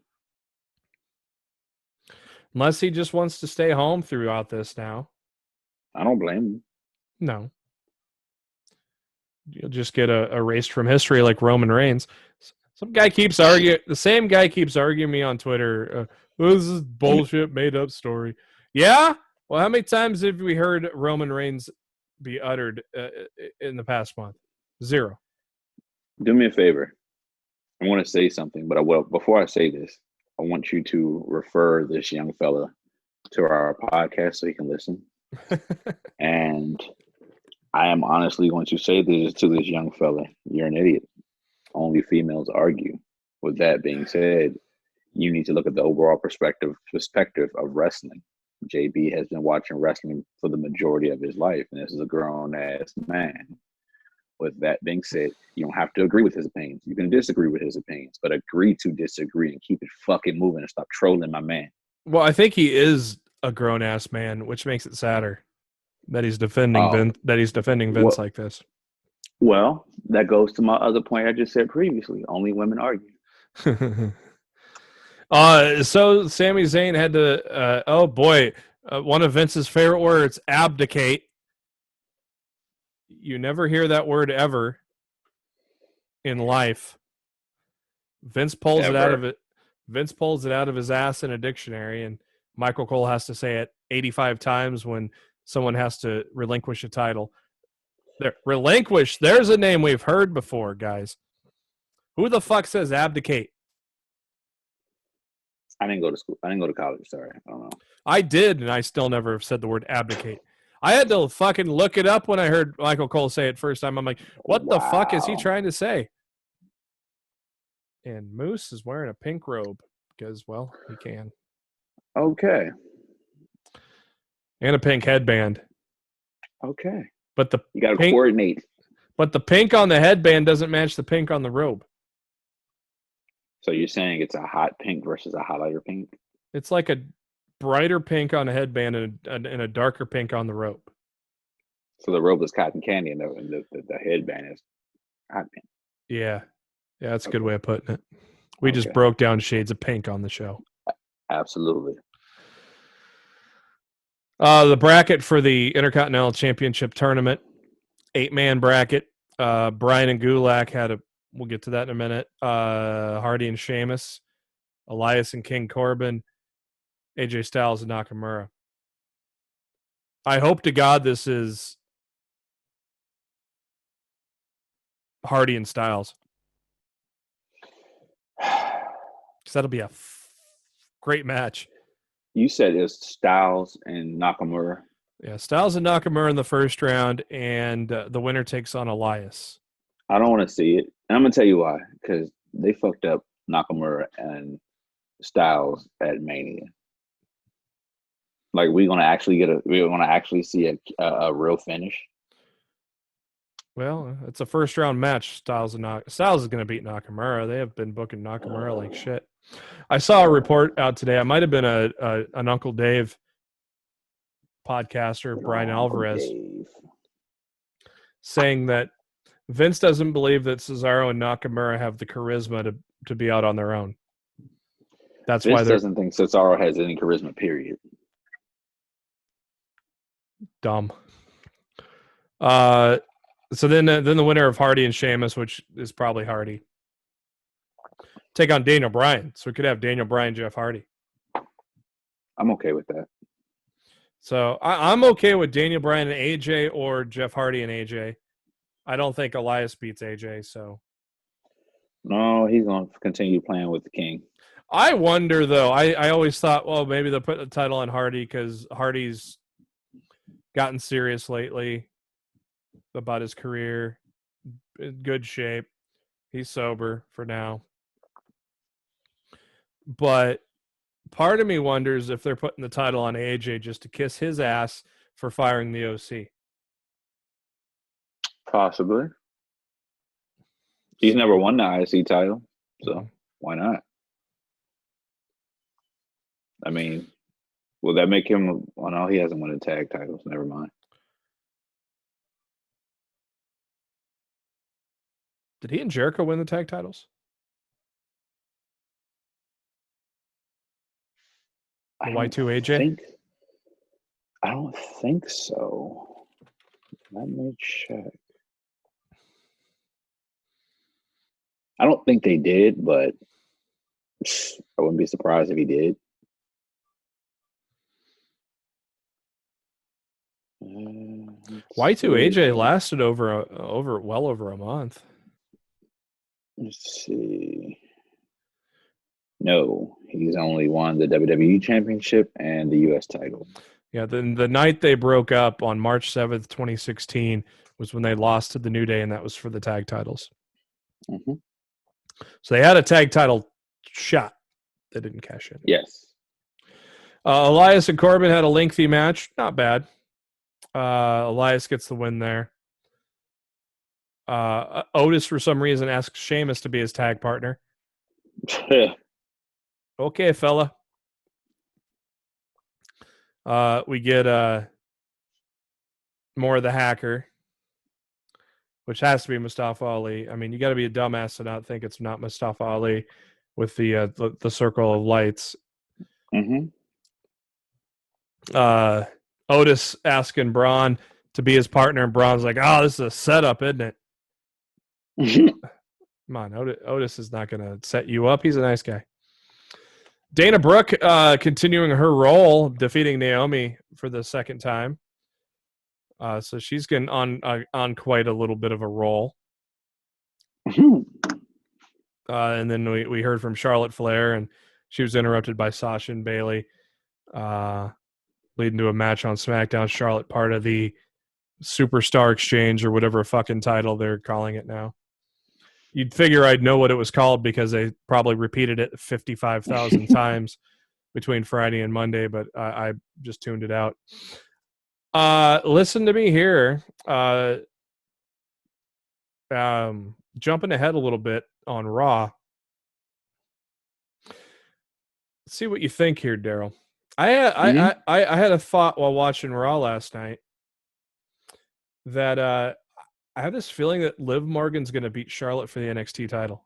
Unless he just wants to stay home throughout this now. I don't blame him. No. You'll just get erased from history like Roman Reigns. Some guy keeps arguing. The same guy keeps arguing me on Twitter. This is bullshit, made up story. Yeah? Well, how many times have we heard Roman Reigns be uttered in the past month? 0. Do me a favor. I want to say something, but before I say this, I want you to refer this young fella to our podcast so he can listen. And I am honestly going to say this to this young fella: you're an idiot. Only females argue. With that being said, you need to look at the overall perspective of wrestling. JB has been watching wrestling for the majority of his life, and this is a grown ass man. With that being said, you don't have to agree with his opinions. You can disagree with his opinions, but agree to disagree and keep it fucking moving and stop trolling my man. Well, I think he is a grown ass man, which makes it sadder that he's defending Vince like this. Well, that goes to my other point I just said previously. Only women argue. So Sami Zayn had to one of Vince's favorite words, abdicate. You never hear that word ever in life. Vince pulls it out of his ass in a dictionary, and Michael Cole has to say it 85 times when someone has to relinquish a title. Relinquish, there's a name we've heard before, guys. Who the fuck says abdicate? I didn't go to school. I didn't go to college. Sorry. I don't know. I did, and I still never have said the word abdicate. I had to fucking look it up when I heard Michael Cole say it first time. I'm like, what the fuck is he trying to say? And Moose is wearing a pink robe because, well, he can. Okay. And a pink headband. Okay. But you got to coordinate. But the pink on the headband doesn't match the pink on the robe. So you're saying it's a hot pink versus a highlighter pink? It's like a brighter pink on a headband and a darker pink on the robe. So the robe is cotton candy and the headband is hot pink. Yeah. Yeah, that's a good way of putting it. We just broke down shades of pink on the show. Absolutely. The bracket for the Intercontinental Championship tournament, 8-man bracket. Bryan and Gulak we'll get to that in a minute. Hardy and Sheamus, Elias and King Corbin, AJ Styles and Nakamura. I hope to God this is Hardy and Styles. Because that'll be a great match. You said it's Styles and Nakamura. Yeah, Styles and Nakamura in the first round, and the winner takes on Elias. I don't want to see it. And I'm going to tell you why. Because they fucked up Nakamura and Styles at Mania. Like, we're going to actually see a real finish. Well, it's a first round match. Styles is going to beat Nakamura. They have been booking Nakamura like shit. I saw a report out today. I might have been an Uncle Dave podcaster, Brian Alvarez, saying that Vince doesn't believe that Cesaro and Nakamura have the charisma to be out on their own. That's Vince why they doesn't think Cesaro has any charisma, period. Dumb. So then the winner of Hardy and Sheamus, which is probably Hardy, take on Daniel Bryan. So we could have Daniel Bryan, Jeff Hardy. I'm okay with that. So I'm okay with Daniel Bryan and AJ or Jeff Hardy and AJ. I don't think Elias beats AJ. So no, he's going to continue playing with the King. I wonder, though. I always thought, well, maybe they'll put the title on Hardy because Hardy's gotten serious lately about his career. In good shape. He's sober for now. But part of me wonders if they're putting the title on AJ just to kiss his ass for firing the OC. Possibly. He's never won the IC title, so why not? I mean, will that make him? Well, no, he hasn't won the tag titles. Never mind. Did he and Jericho win the tag titles? The Y2 AJ? I don't think so. Let me check. I don't think they did, but I wouldn't be surprised if he did. Y2 AJ lasted over well over a month. Let's see. No, he's only won the WWE Championship and the U.S. title. Yeah, then the night they broke up on March 7th, 2016 was when they lost to the New Day, and that was for the tag titles. Mm-hmm. So they had a tag title shot. They didn't cash in. Yes. Elias and Corbin had a lengthy match. Not bad. Elias gets the win there. Otis, for some reason, asks Sheamus to be his tag partner. Okay, fella. We get more of the hacker, which has to be Mustafa Ali. I mean, you got to be a dumbass to not think it's not Mustafa Ali with the circle of lights. Mm-hmm. Otis asking Braun to be his partner, and Braun's like, "Oh, this is a setup, isn't it?" Come on, Otis is not going to set you up. He's a nice guy. Dana Brooke continuing her role, defeating Naomi for the second time. So she's getting on quite a little bit of a roll. And then we heard from Charlotte Flair, and she was interrupted by Sasha and Bayley, leading to a match on SmackDown. Charlotte, part of the Superstar Exchange or whatever fucking title they're calling it now. You'd figure I'd know what it was called because they probably repeated it 55,000 times between Friday and Monday, but I just tuned it out. Listen to me here. Jumping ahead a little bit on Raw. Let's see what you think here, Darryl. I had a thought while watching Raw last night that I have this feeling that Liv Morgan's going to beat Charlotte for the NXT title.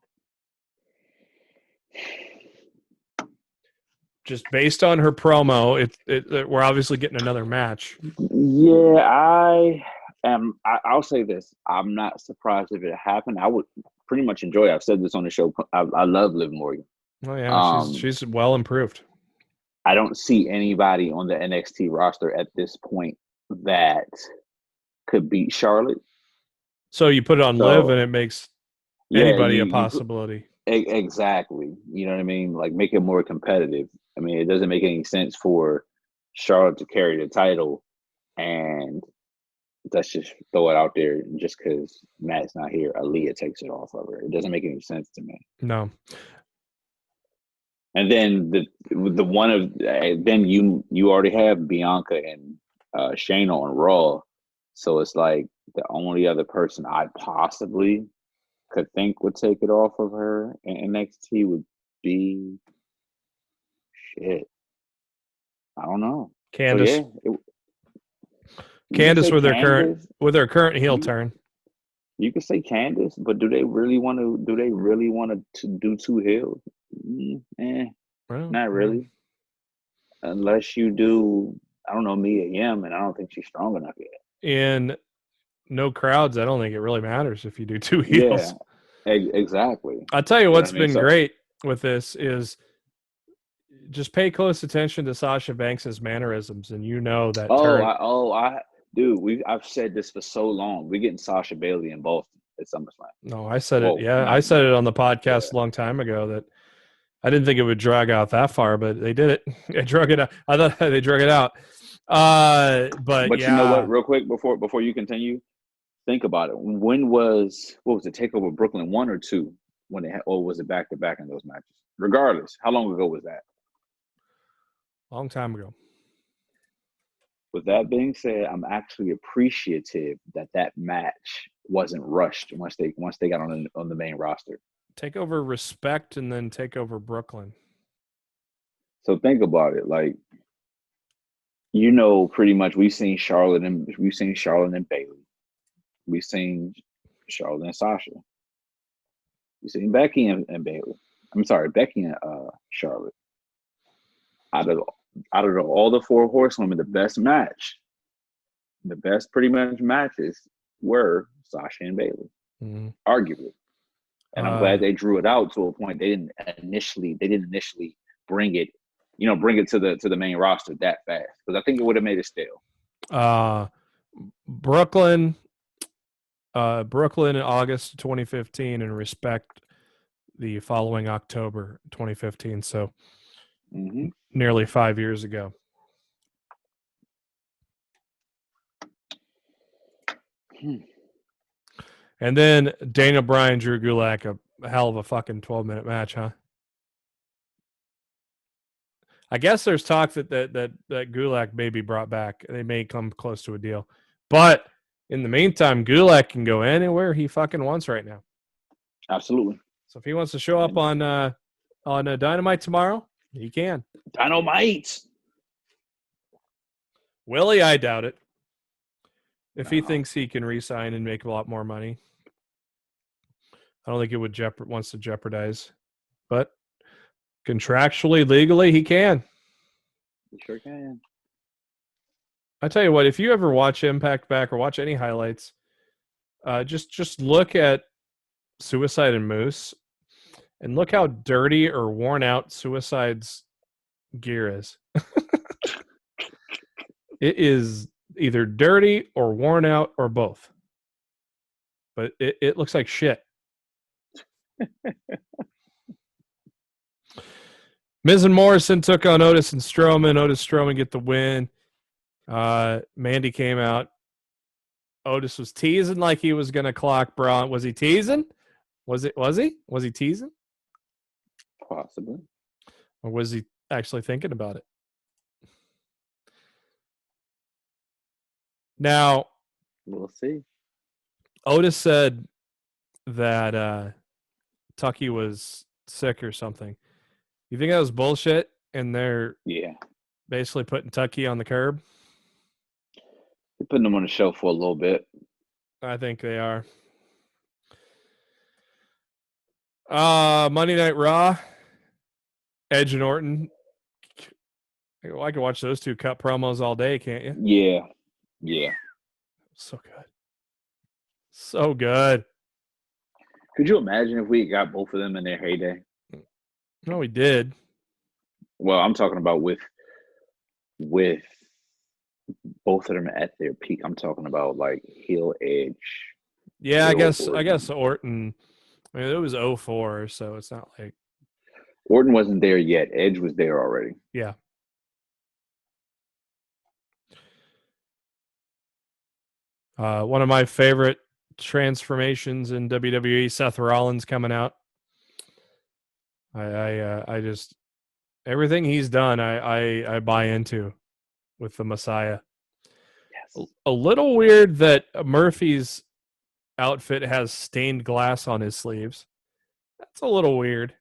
Just based on her promo, we're obviously getting another match. Yeah, I'll say this. I'm not surprised if it happened. I would pretty much enjoy it. I've said this on the show. I love Liv Morgan. Oh, yeah, she's well improved. I don't see anybody on the NXT roster at this point that could beat Charlotte. So you put it on Liv, and it makes anybody a possibility. Exactly. You know what I mean? Like, make it more competitive. I mean, it doesn't make any sense for Charlotte to carry the title, and let's just throw it out there just because Matt's not here. Aaliyah takes it off of her. It doesn't make any sense to me. No. And then then you already have Bianca and Shayna on Raw, so it's like the only other person I possibly could think would take it off of her in NXT would be shit. I don't know. Candace. So yeah, Candace with her current heel turn. You could say Candace, but do they really want to do two heels? Not really. Unless you do, I don't know, Mia Yim, and I don't think she's strong enough yet. In no crowds, I don't think it really matters if you do two heels. Yeah, exactly. I'll tell you what's been great with this is just pay close attention to Sasha Banks' mannerisms, and you know that. I've said this for so long. We're getting Sasha Bayley in Boston at SummerSlam. No, I said it. Yeah, I said it on the podcast a long time ago that I didn't think it would drag out that far, but they did it. They drug it out. I thought they drug it out. But you know what? Real quick before you continue, think about it. What was it? Takeover Brooklyn 1 or 2? Or was it back to back in those matches? Regardless, how long ago was that? Long time ago. With that being said, I'm actually appreciative that match wasn't rushed once they got on the main roster. Take over Respect and then take over Brooklyn. So think about it, like, pretty much we've seen Charlotte and Bayley, we've seen Charlotte and Sasha, we've seen Becky and Bayley. I'm sorry, Becky and Charlotte. Out of all the four horsewomen, the best pretty much matches were Sasha and Bayley, arguably. And I'm glad they drew it out to a point. They didn't initially bring it to the main roster that fast, because I think it would have made it stale. Brooklyn in August 2015 and Respect the following October 2015. So nearly 5 years ago. And then Daniel Bryan, Drew Gulak, a hell of a fucking 12-minute match, huh? I guess there's talk that Gulak may be brought back. They may come close to a deal. But in the meantime, Gulak can go anywhere he fucking wants right now. Absolutely. So if he wants to show up on Dynamite tomorrow, he can. Dynamite. Willie, I doubt it. If he thinks he can re-sign and make a lot more money, I don't think it would wants to jeopardize. But contractually, legally, he can. He sure can. I tell you what, if you ever watch Impact back or watch any highlights, just look at Suicide and Moose, and look how dirty or worn out Suicide's gear is. It is either dirty or worn out or both. But it looks like shit. Miz and Morrison took on Otis and Strowman. Otis Strowman get the win. Mandy came out. Otis was teasing like he was going to clock Braun. Was he teasing? Was he teasing? Possibly. Or was he actually thinking about it? Now, we'll see. Otis said that Tucky was sick or something. You think that was bullshit? And they're basically putting Tucky on the curb? They're putting him on the shelf for a little bit. I think they are. Monday Night Raw. Edge and Orton. Well, I could watch those two cut promos all day, can't you? Yeah. Yeah. So good. So good. Could you imagine if we got both of them in their heyday? No, we did. Well, I'm talking about with both of them at their peak. I'm talking about like heel Edge. Yeah, I guess Orton. I mean, it was 04, so it's not like Orton wasn't there yet. Edge was there already. Yeah. One of my favorite transformations in WWE, Seth Rollins coming out. I just everything he's done, I buy into with the Messiah. Yes. A little weird that Murphy's outfit has stained glass on his sleeves. That's a little weird.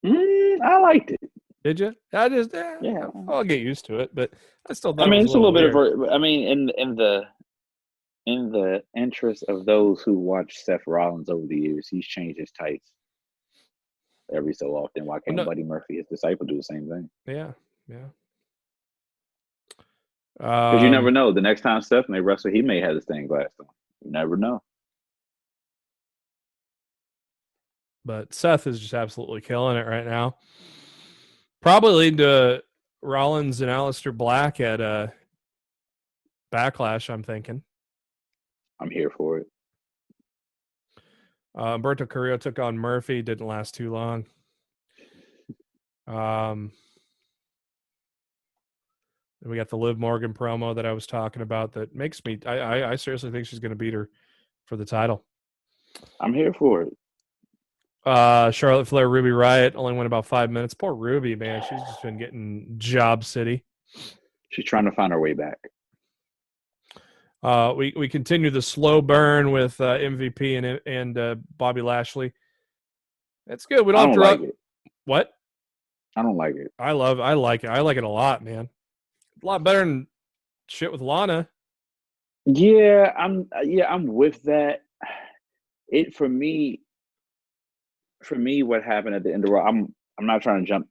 I liked it. Did you? I just I'll get used to it, but I still thought. I mean, it's a little bit weird. of. I mean, in the interest of those who watch Seth Rollins over the years, he's changed his tights every so often. Why can't Buddy Murphy, his disciple, do the same thing? Yeah, yeah. Because you never know. The next time Seth may wrestle, he may have the stained glass on. You never know. But Seth is just absolutely killing it right now. Probably lead to Rollins and Aleister Black at Backlash, I'm thinking. I'm here for it. Humberto Carrillo took on Murphy. Didn't last too long. We got the Liv Morgan promo that I was talking about that makes me I seriously think she's going to beat her for the title. I'm here for it. Charlotte Flair, Ruby Riott only went about 5 minutes. Poor Ruby, man. She's just been getting job city. She's trying to find her way back. We continue the slow burn with MVP and Bobby Lashley. That's good. We don't like it. What? I don't like it. I like it. I like it a lot, man. A lot better than shit with Lana. Yeah, I'm with that. For me, what happened at the end of Raw, I'm not trying to jump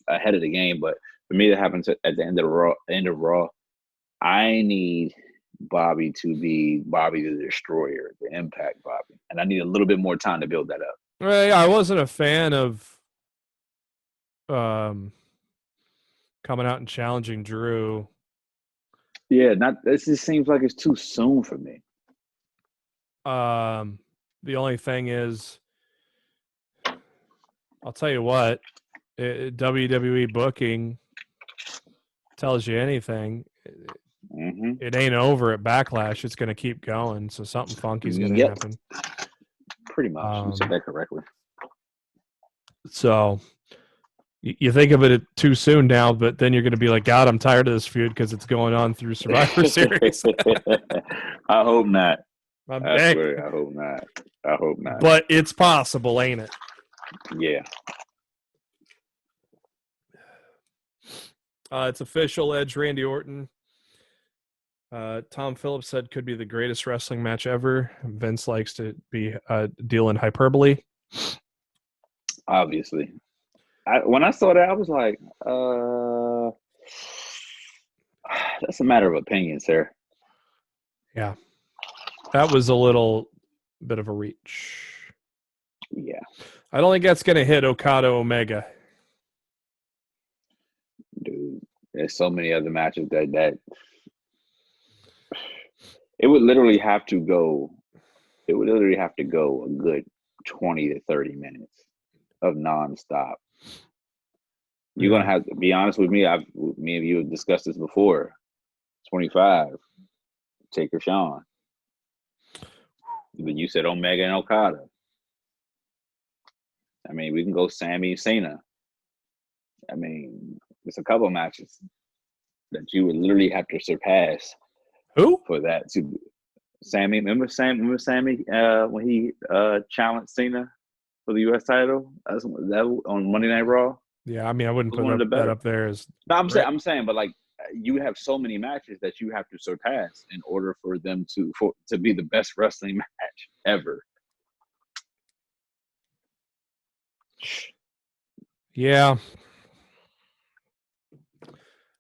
ahead of the game, but for me, that happens at the end of Raw. I need Bobby to be Bobby the Destroyer, the Impact Bobby, and I need a little bit more time to build that up. Well, yeah, I wasn't a fan of coming out and challenging Drew. Yeah, this just seems like it's too soon for me. The only thing is, I'll tell you what, WWE booking tells you anything. It ain't over at Backlash. It's going to keep going. So something funky is going to happen. Pretty much. You said that correctly. So you think of it too soon now, but then you're going to be like, God, I'm tired of this feud because it's going on through Survivor Series. I hope not. I hope not. I hope not. But it's possible, ain't it? Yeah. It's official. Edge, Randy Orton. Tom Phillips said could be the greatest wrestling match ever. Vince likes to be dealing hyperbole. Obviously. When I saw that, I was like, that's a matter of opinion, sir. Yeah. That was a little bit of a reach. Yeah. I don't think that's going to hit Okada Omega. Dude, there's so many other matches that it would literally have to go. It would literally have to go a good 20 to 30 minutes of nonstop. You're gonna have to be honest with me. Me and you have discussed this before. 25, Taker Sean. But you said Omega and Okada. I mean, we can go Sammy Cena. I mean, there's a couple matches that you would literally have to surpass. Who? For that to Sammy. Remember Sammy when he challenged Cena for the US title? That on Monday Night Raw? Yeah, I mean, I wouldn't put that up there as. No, I'm saying, but like you have so many matches that you have to surpass in order for them to be the best wrestling match ever. Yeah.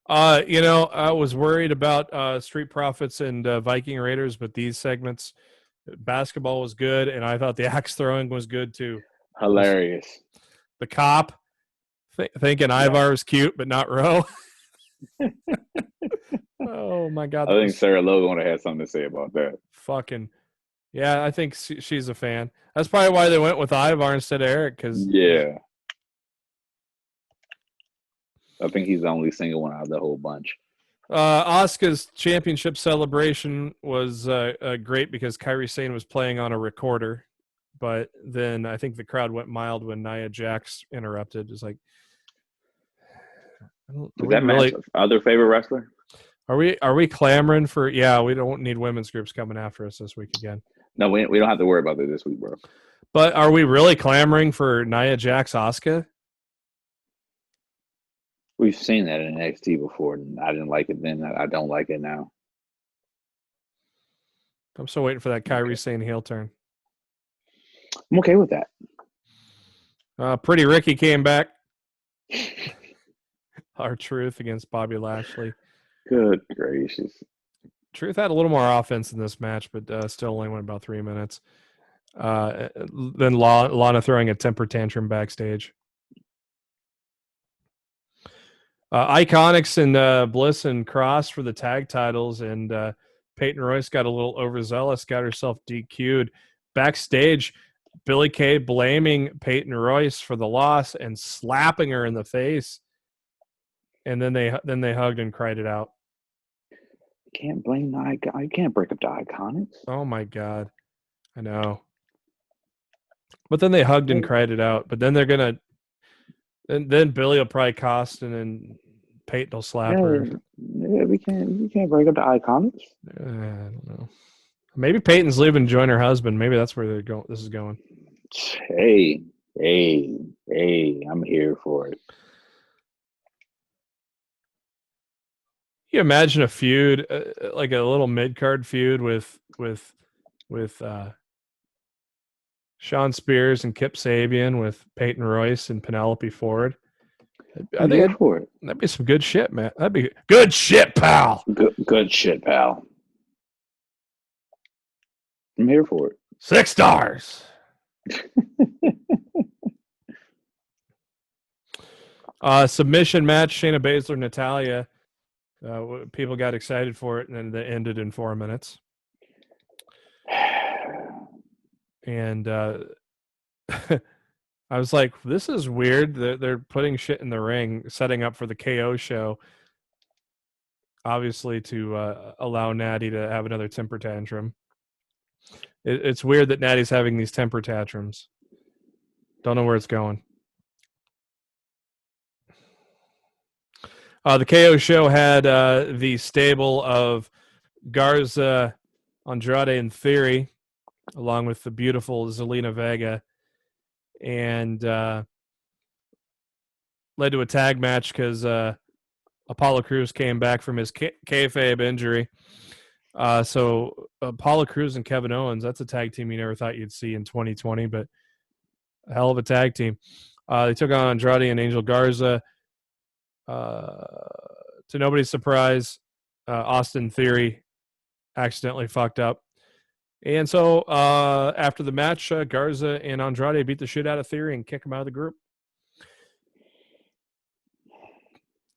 I was worried about Street Profits and Viking Raiders, but these segments, basketball was good, and I thought the axe throwing was good too. Hilarious. The cop thinking Ivar was cute, but not Roe. Oh my God! I think Sarah Logan had something to say about that. Fucking yeah, I think she's a fan. That's probably why they went with Ivar instead of Eric. Because yeah, I think he's the only single one out of the whole bunch. Asuka's championship celebration was great because Kairi Sane was playing on a recorder, but then I think the crowd went mild when Nia Jax interrupted. It's like, is that match other favorite wrestler? Are we clamoring for? Yeah, we don't need women's groups coming after us this week again. No, we don't have to worry about that this week, bro. But are we really clamoring for Nia Jax Asuka? We've seen that in NXT before, and I didn't like it then. I don't like it now. I'm still waiting for that Kairi Sane heel turn. I'm okay with that. Pretty Ricky came back. R-Truth against Bobby Lashley. Good gracious. Truth had a little more offense in this match, but still only went about 3 minutes. Then Lana throwing a temper tantrum backstage. Iconics and Bliss and Cross for the tag titles, and Peyton Royce got a little overzealous, got herself DQ'd. Backstage, Billie Kay blaming Peyton Royce for the loss and slapping her in the face. And then they hugged and cried it out. Can't blame the icon. You can't break up the Iconics. Oh my God, I know. But then they hugged and cried it out. But then they're gonna, and then Billy will probably cost, and then Peyton will slap her. Yeah, we can't break up the Iconics. I don't know. Maybe Peyton's leaving to join her husband. Maybe that's where they're going. This is going. Hey, I'm here for it. You imagine a feud, like a little mid-card feud with Sean Spears and Kip Sabian, with Peyton Royce and Penelope Ford. I think for it. That'd be some good shit, man. That'd be good shit, pal. Good shit, pal. I'm here for it. 6 stars. Submission match: Shayna Baszler, Natalya. People got excited for it, and then they ended in 4 minutes. And I was like, this is weird. They're putting shit in the ring, setting up for the KO show, obviously to allow Natty to have another temper tantrum. It's weird that Natty's having these temper tantrums. Don't know where it's going. The KO show had the stable of Garza, Andrade, and Theory, along with the beautiful Zelina Vega, and led to a tag match because Apollo Crews came back from his kayfabe injury. So Apollo Crews and Kevin Owens, that's a tag team you never thought you'd see in 2020, but a hell of a tag team. They took on Andrade and Angel Garza. To nobody's surprise, Austin Theory accidentally fucked up. And so after the match, Garza and Andrade beat the shit out of Theory and kick him out of the group.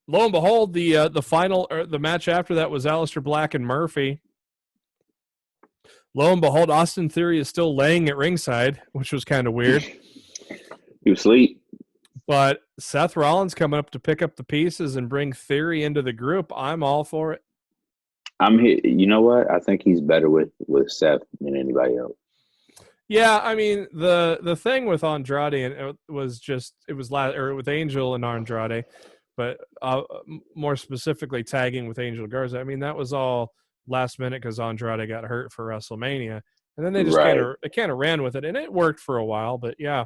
Lo and behold, the final, or the match after that was Aleister Black and Murphy. Lo and behold, Austin Theory is still laying at ringside, which was kind of weird. You asleep. But Seth Rollins coming up to pick up the pieces and bring Theory into the group. I'm all for it. I'm here. You know what? I think he's better with Seth than anybody else. Yeah, I mean the thing with Andrade and it was with Angel and Andrade, but more specifically tagging with Angel Garza. I mean that was all last minute because Andrade got hurt for WrestleMania, and then they just kind of ran with it, and it worked for a while. But yeah.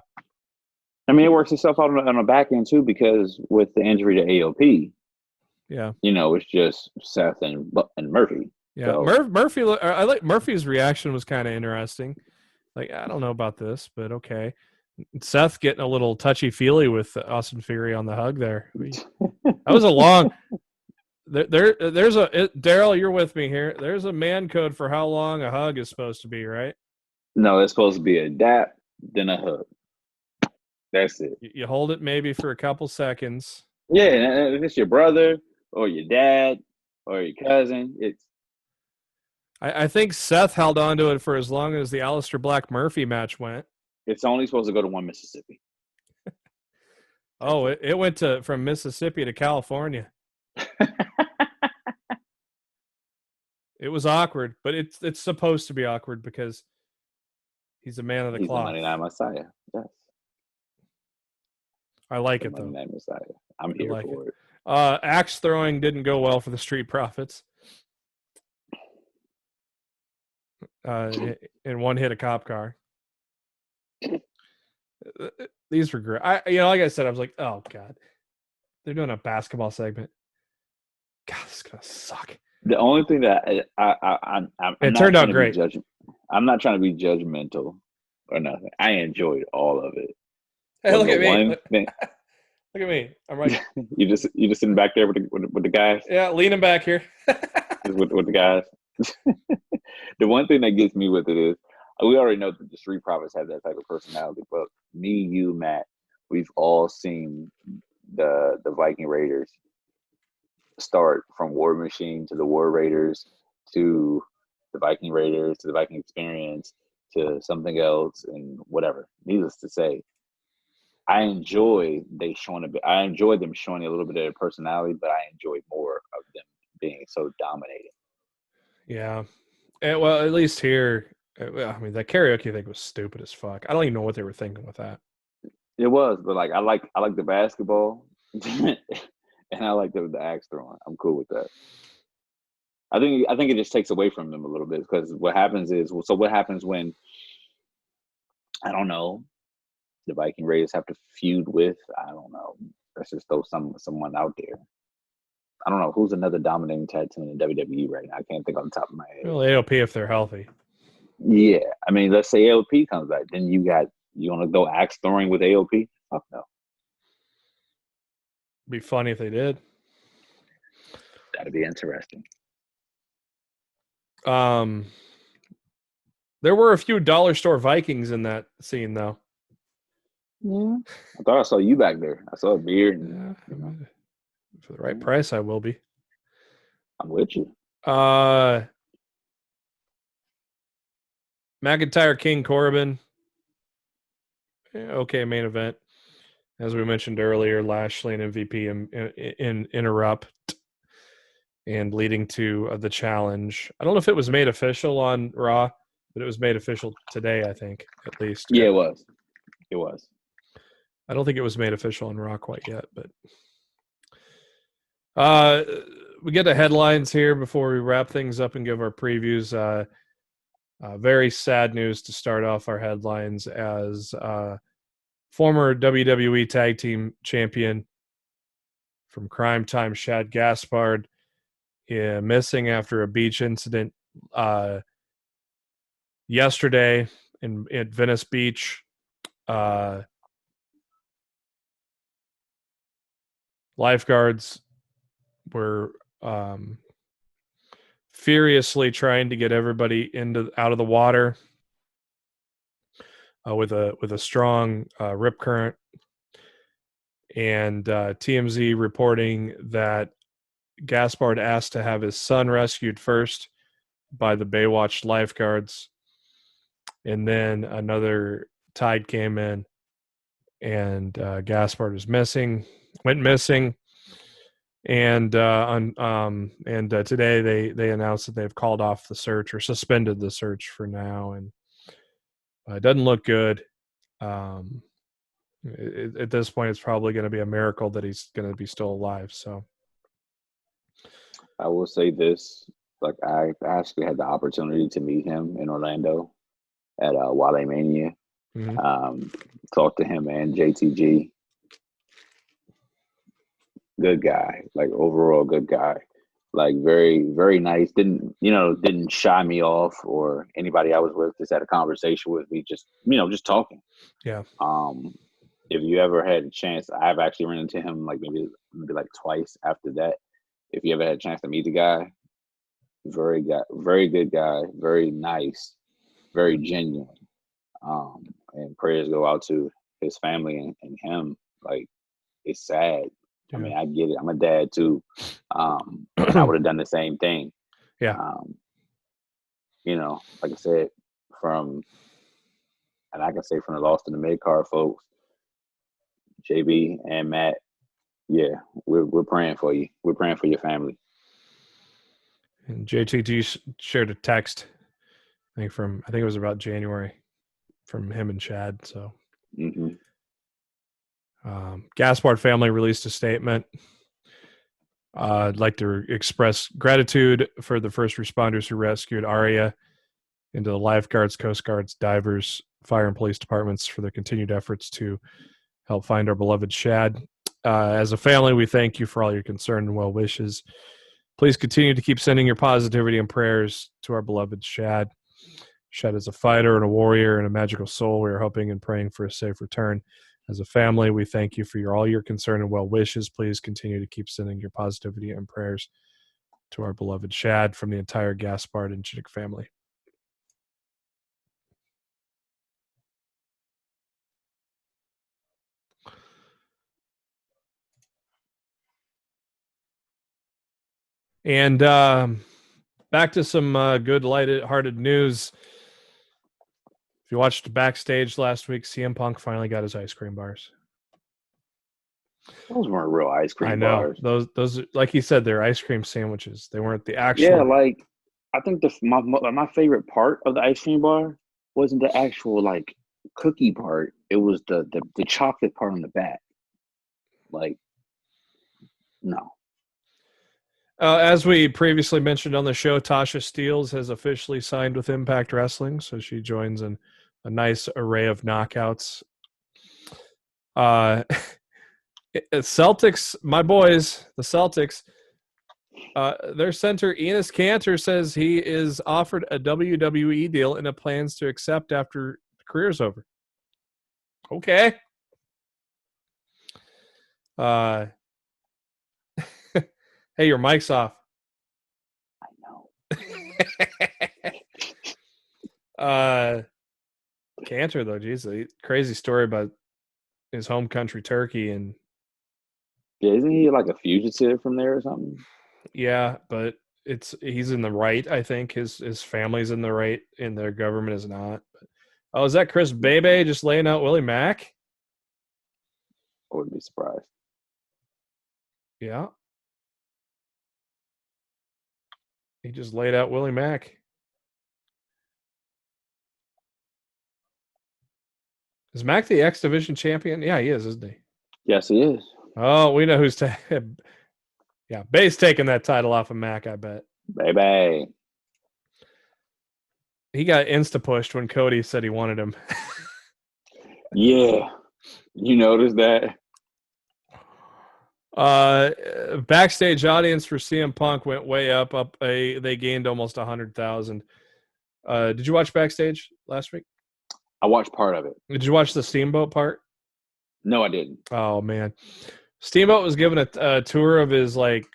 I mean, it works itself out on the back end too, because with the injury to AOP, yeah, it's just Seth and Murphy. Yeah, so. Murphy. I like Murphy's reaction was kind of interesting. Like, I don't know about this, but okay. Seth getting a little touchy feely with Austin Theory on the hug there. That was a long. There's a Darryl. You're with me here. There's a man code for how long a hug is supposed to be, right? No, it's supposed to be a dap, then a hug. That's it. You hold it maybe for a couple seconds. Yeah, if it's your brother or your dad or your cousin, it's. I think Seth held on to it for as long as the Aleister Black Murphy match went. It's only supposed to go to one Mississippi. Oh, it went from Mississippi to California. It was awkward, but it's supposed to be awkward because he's a man of the cloth. He's the Monday Night Messiah. Yes. I like it though. Monday Night Messiah. I'm here for it. Axe throwing didn't go well for the Street Profits. And one hit a cop car. These were great. Like I said, I was like, oh god, they're doing a basketball segment. God, this is gonna suck. The only thing that it turned out great. I'm not trying to be judgmental or nothing. I enjoyed all of it. Hey, look at me. Look at me. I'm right. you just sitting back there with the guys. Yeah, leaning back here. with the guys. The one thing that gets me with it is we already know that the Street Profits have that type of personality, but me, you, Matt, we've all seen the Viking Raiders start from War Machine to the War Raiders to the Viking Raiders to the Viking Experience to something else and whatever. Needless to say, I enjoy them showing a little bit of their personality, but I enjoy more of them being so dominating. Yeah. Well, at least here, I mean, that karaoke thing was stupid as fuck. I don't even know what they were thinking with that. It was, but like I like the basketball, and I like the axe throwing. I'm cool with that. I think it just takes away from them a little bit because what happens when I don't know, the Viking Raiders have to feud with, I don't know, let's just throw someone out there. I don't know who's another dominating tag team in WWE right now. I can't think on the top of my head. Well, AOP if they're healthy. Yeah, I mean, let's say AOP comes back, then you want to go axe throwing with AOP? Fuck no. Be funny if they did. That'd be interesting. There were a few dollar store Vikings in that scene, though. Yeah, I thought I saw you back there. I saw a beard. For the right price, I will be. I'm with you. McIntyre, King Corbin. okay main event. As we mentioned earlier, Lashley and MVP in interrupt and leading to the challenge. I don't know if it was made official on Raw, but it was made official today, I think, at least. Yeah, it was. It was. I don't think it was made official on Raw quite yet, but we get the headlines here before we wrap things up and give our previews. Very sad news to start off our headlines as former WWE Tag Team Champion from Crime Time, Shad Gaspard, missing after a beach incident yesterday at Venice Beach. Lifeguards were furiously trying to get everybody out of the water with a strong rip current, and TMZ reporting that Gaspard asked to have his son rescued first by the Baywatch lifeguards, and then another tide came in, and Gaspard went missing. And today they announced that they've called off the search or suspended the search for now, and it doesn't look good. At this point, it's probably going to be a miracle that he's going to be still alive. So, I will say this: like I actually had the opportunity to meet him in Orlando at Wale Mania. Mm-hmm. Talked to him and JTG. Good guy, like overall good guy, like very, very nice. Didn't shy me off or anybody I was with. Just had a conversation with me, just talking. Yeah. If you ever had a chance, I've actually run into him like maybe like twice after that. If you ever had a chance to meet the guy, very good guy, very nice, very genuine. And prayers go out to his family and him. Like, it's sad. Yeah. I mean, I get it. I'm a dad too. I would have done the same thing. Yeah. Like I said, I can say from the Lost in the Midcard folks, JB and Matt, yeah, we're praying for you. We're praying for your family. And JTG shared a text, I think it was about January, from him and Shad. So, Gaspard family released a statement. I'd like to express gratitude for the first responders who rescued Aria, and to the lifeguards, coast guards, divers, fire and police departments for their continued efforts to help find our beloved Shad. As a family, we thank you for all your concern and well wishes. Please continue to keep sending your positivity and prayers to our beloved Shad. Shad is a fighter and a warrior and a magical soul. We are hoping and praying for a safe return. As a family, we thank you for all your concern and well wishes. Please continue to keep sending your positivity and prayers to our beloved Shad from the entire Gaspard and Chittick family. And back to some good lighthearted news. If you watched backstage last week, CM Punk finally got his ice cream bars. Those weren't real ice cream bars. I know. Those, like he said, they're ice cream sandwiches. They weren't the actual. Yeah, like I think my favorite part of the ice cream bar wasn't the actual like cookie part. It was the chocolate part on the back. Like, no. As we previously mentioned on the show, Tasha Steelz has officially signed with Impact Wrestling, so she joins a nice array of knockouts. Celtics, my boys, the Celtics, their center, Enes Kanter, says he is offered a WWE deal and plans to accept after the career's over. Okay. Hey, your mic's off. I know. Kanter, though, geez, a crazy story about his home country, Turkey, and isn't he like a fugitive from there or something? Yeah, but he's in the right. I think his family's in the right, and their government is not. But Oh, is that Chris Bebe just laying out Willie Mack? I wouldn't be surprised. Yeah. He just laid out Willie Mack. Is Mack the X Division champion? Yeah, he is, isn't he? Yes, he is. Oh, we know who's yeah, Bay's taking that title off of Mack, I bet. Baby. He got insta-pushed when Cody said he wanted him. Yeah. You noticed that? Backstage audience for CM Punk went way up. They gained almost 100,000. Did you watch Backstage last week? I watched part of it. Did you watch the Steamboat part? No, I didn't. Oh, man. Steamboat was given a tour of his, like,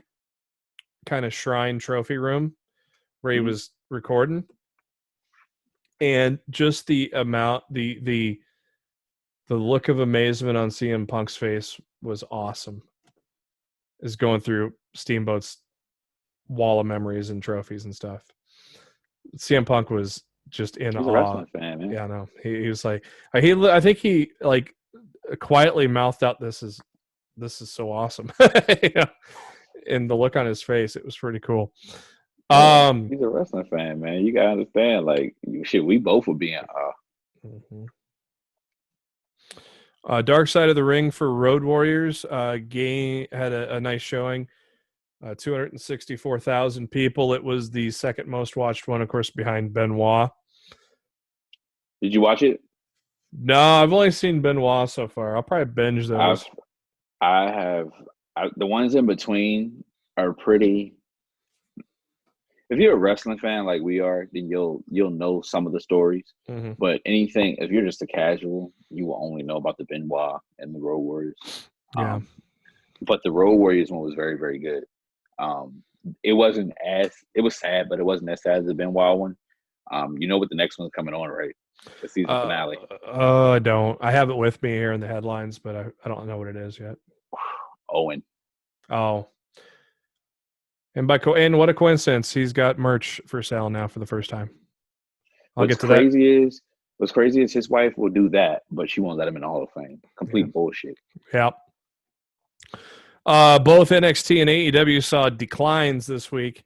kind of shrine trophy room where he was recording. And just the amount, the look of amazement on CM Punk's face was awesome. Is going through Steamboat's wall of memories and trophies and stuff. CM Punk was just in awe. He's a wrestling fan, man. Yeah, no, he was like, I think he like quietly mouthed out, "This is so awesome," you know? And the look on his face, it was pretty cool. Yeah, he's a wrestling fan, man. You gotta understand, like, shit, we both would be in awe. Dark Side of the Ring for Road Warriors had a nice showing. 264,000 people. It was the second most watched one, of course, behind Benoit. Did you watch it? No, I've only seen Benoit so far. I'll probably binge those. The ones in between are pretty. If you're a wrestling fan like we are, then you'll know some of the stories. Mm-hmm. But anything, if you're just a casual, you will only know about the Benoit and the Road Warriors. Yeah. But the Road Warriors one was very, very good. It was sad, but it wasn't as sad as the Benoit one. You know what the next one's coming on, right? The season finale. I don't. I have it with me here in the headlines, but I don't know what it is yet. Owen. Oh. And what a coincidence, he's got merch for sale now for the first time. What's crazy is his wife will do that, but she won't let him in the Hall of Fame. Complete bullshit. Yep. Both NXT and AEW saw declines this week.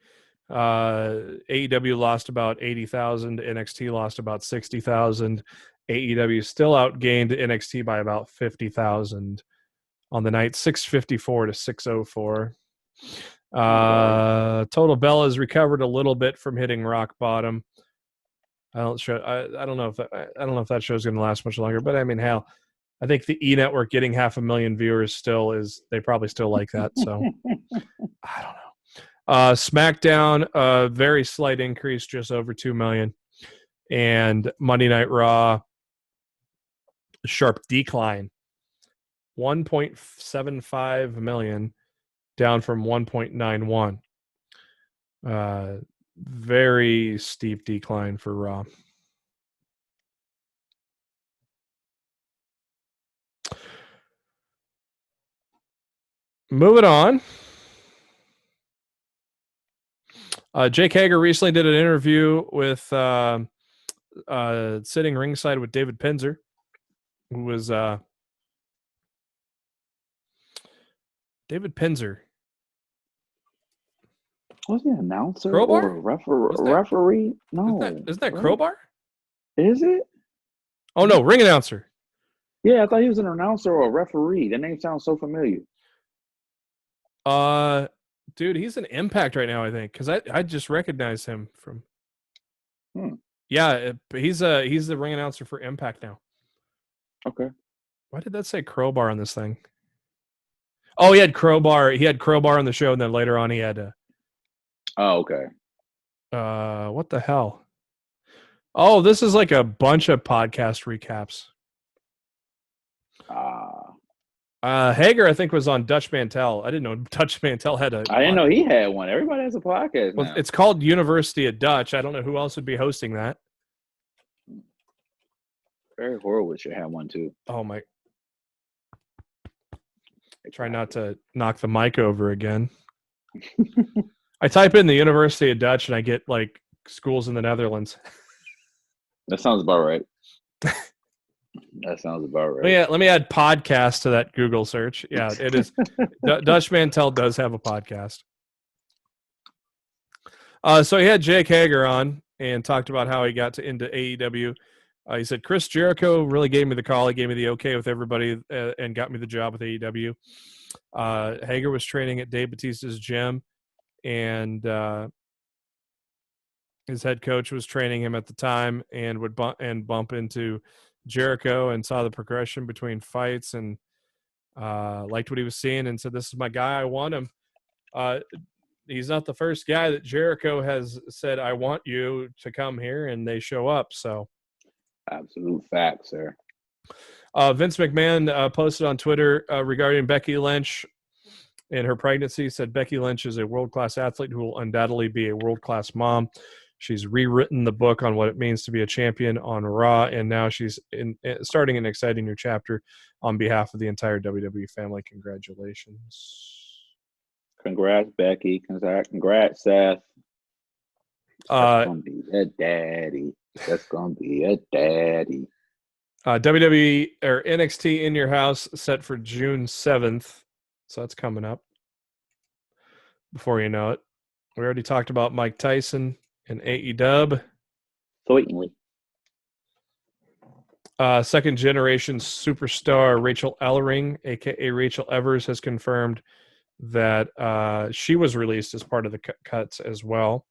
AEW lost about 80,000. NXT lost about 60,000. AEW still outgained NXT by about 50,000 on the night, 654 to 604. Total Bella has recovered a little bit from hitting rock bottom. I don't know if that show's going to last much longer, but I mean, hell, I think the E Network getting 500,000 viewers they probably still like that. So I don't know. SmackDown, a very slight increase, just over 2 million, and Monday Night Raw, sharp decline, 1.75 million. Down from 1.91. Very steep decline for Raw. Moving on. Jake Hager recently did an interview with sitting ringside with David Pinzer, who was David Pinzer. Was he an announcer Crowbar? or referee? No. Isn't that Crowbar? Is it? Oh, no, ring announcer. Yeah, I thought he was an announcer or a referee. That name sounds so familiar. Dude, he's an Impact right now, I think, because I just recognized him from. Yeah, he's the ring announcer for Impact now. Okay. Why did that say Crowbar on this thing? Oh, he had Crowbar. He had Crowbar on the show, and then later on he had. Oh, okay. What the hell? Oh, this is like a bunch of podcast recaps. Hager, I think, was on Dutch Mantel. I didn't know Dutch Mantel had a. I didn't know he had one. Everybody has a podcast now. It's called University of Dutch. I don't know who else would be hosting that. Barry Horowitz should have one too. Oh my! I try not to knock the mic over again. I type in the University of Dutch and I get like schools in the Netherlands. That sounds about right. That sounds about right. Let me add podcast to that Google search. Yeah, it is. Dutch Mantel does have a podcast. So he had Jake Hager on and talked about how he got into AEW. He said, Chris Jericho really gave me the call. He gave me the okay with everybody and got me the job with AEW. Hager was training at Dave Bautista's gym, and his head coach was training him at the time and would bump into Jericho and saw the progression between fights and liked what he was seeing and said, this is my guy. I want him. He's not the first guy that Jericho has said, I want you to come here, and they show up. So absolute fact, sir. Vince McMahon posted on Twitter regarding Becky Lynch and her pregnancy, said Becky Lynch is a world-class athlete who will undoubtedly be a world-class mom. She's rewritten the book on what it means to be a champion on Raw, and now she's starting an exciting new chapter on behalf of the entire WWE family. Congratulations. Congrats, Becky. Congrats, Seth. That's going to be a daddy. That's going to be a daddy. WWE or NXT In Your House set for June 7th. So that's coming up before you know it. We already talked about Mike Tyson and AEW. Certainly. Second generation superstar Rachel Ellering, a.k.a. Rachel Evers, has confirmed that she was released as part of the cuts as well.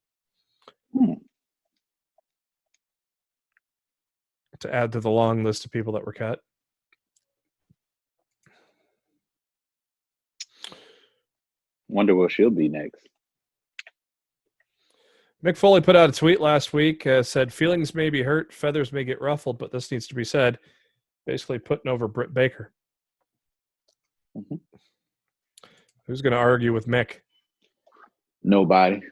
To add to the long list of people that were cut. Wonder what she'll be next. Mick Foley put out a tweet last week, said, feelings may be hurt, feathers may get ruffled, but this needs to be said. Basically putting over Britt Baker. Mm-hmm. Who's going to argue with Mick? Nobody.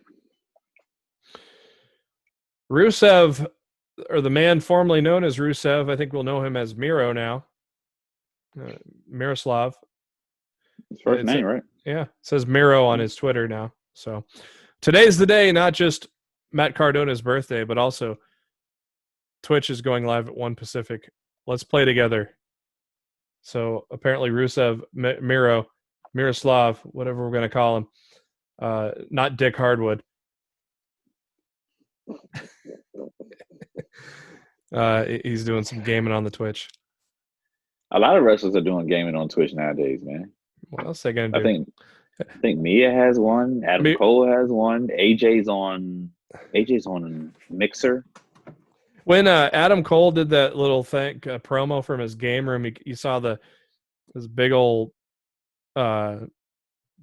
Rusev, or the man formerly known as Rusev, I think we'll know him as Miro now. Miroslav. His first name, right? Yeah. It says Miro on his Twitter now. So today's the day, not just Matt Cardona's birthday, but also Twitch is going live at 1 Pacific. Let's play together. So apparently Rusev, Miroslav, whatever we're going to call him, not Dick Hardwood. He's doing some gaming on the Twitch. A lot of wrestlers are doing gaming on Twitch nowadays, man. What else are they going to do? I think Mia has one. Adam Cole has one. AJ's on Mixer. When Adam Cole did that little thing promo from his game room, you saw this big old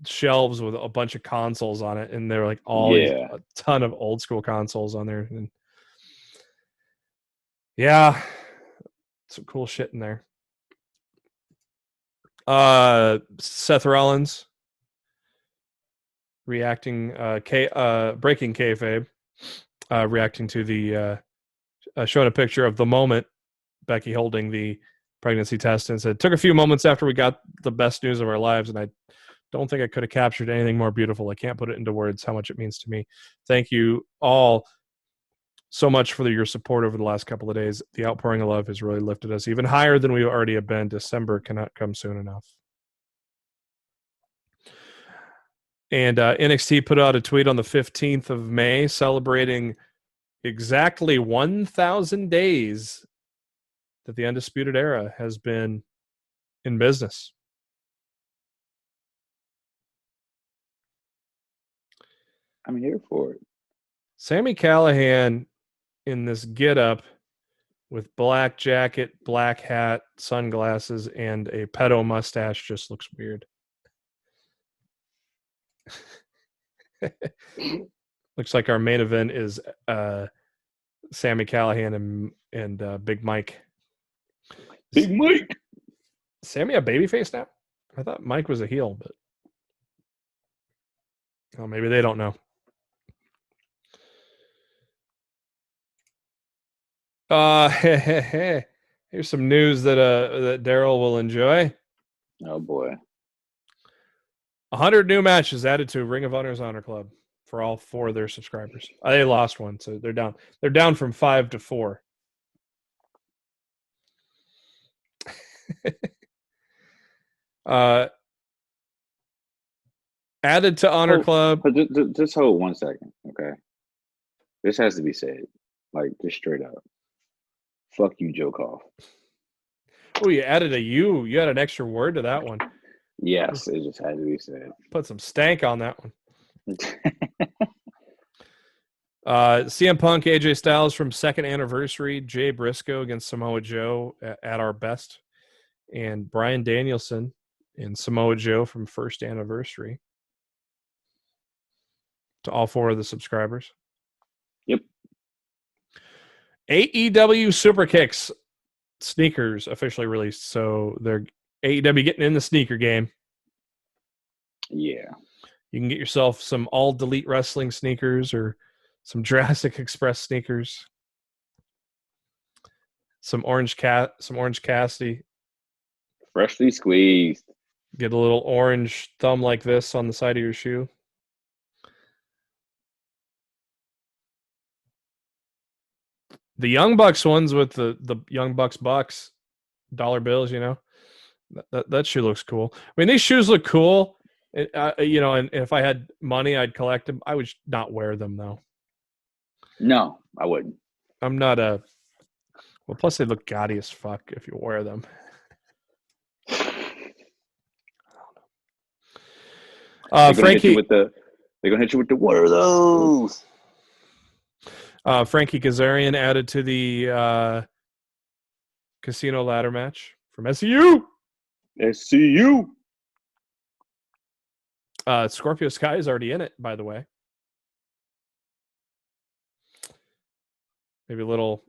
shelves with a bunch of consoles on it, and they're like a ton of old school consoles on there. And yeah, some cool shit in there. Seth Rollins reacting, breaking kayfabe, reacting to the showing a picture of the moment Becky holding the pregnancy test, and said, took a few moments after we got the best news of our lives, and I don't think I could have captured anything more beautiful. I can't put it into words how much it means to me. Thank you all so much for your support over the last couple of days. The outpouring of love has really lifted us even higher than we already have been. December cannot come soon enough. And NXT put out a tweet on the 15th of May celebrating exactly 1,000 days that the Undisputed Era has been in business. I'm here for it. Sami Callihan in this get-up with black jacket, black hat, sunglasses, and a pedo mustache just looks weird. Looks like our main event is Sami Callihan and Big Mike. Big Mike. Sammy a babyface now? I thought Mike was a heel, but maybe they don't know. Here's some news that Darryl will enjoy. Oh boy. 100 new matches added to Ring of Honor's Honor Club for all 4 of their subscribers. They lost one, so they're down. They're down from 5 to 4. Added to Honor Club. Just hold 1 second, okay? This has to be said, like just straight up. Fuck you, Joe Koff. Oh, you added a U. You had an extra word to that one. Yes, it just had to be said. Put some stank on that one. CM Punk, AJ Styles from second anniversary, Jay Briscoe against Samoa Joe at our best, and Bryan Danielson and Samoa Joe from first anniversary. To all 4 of the subscribers. Yep. AEW Super Kicks sneakers officially released, so they're AEW getting in the sneaker game. Yeah. You can get yourself some All Delete Wrestling sneakers or some Jurassic Express sneakers. Some Orange Cassidy. Freshly squeezed. Get a little orange thumb like this on the side of your shoe. The Young Bucks ones with the Young Bucks dollar bills, that shoe looks cool. I mean, these shoes look cool. And if I had money, I'd collect them. I would not wear them though. No, I wouldn't. I'm not a. Well, plus they look gaudy as fuck if you wear them. Frankie, they're gonna hit you with the what are those? Frankie Kazarian added to the casino ladder match from SCU. SCU. Scorpio Sky is already in it, by the way. Maybe a little.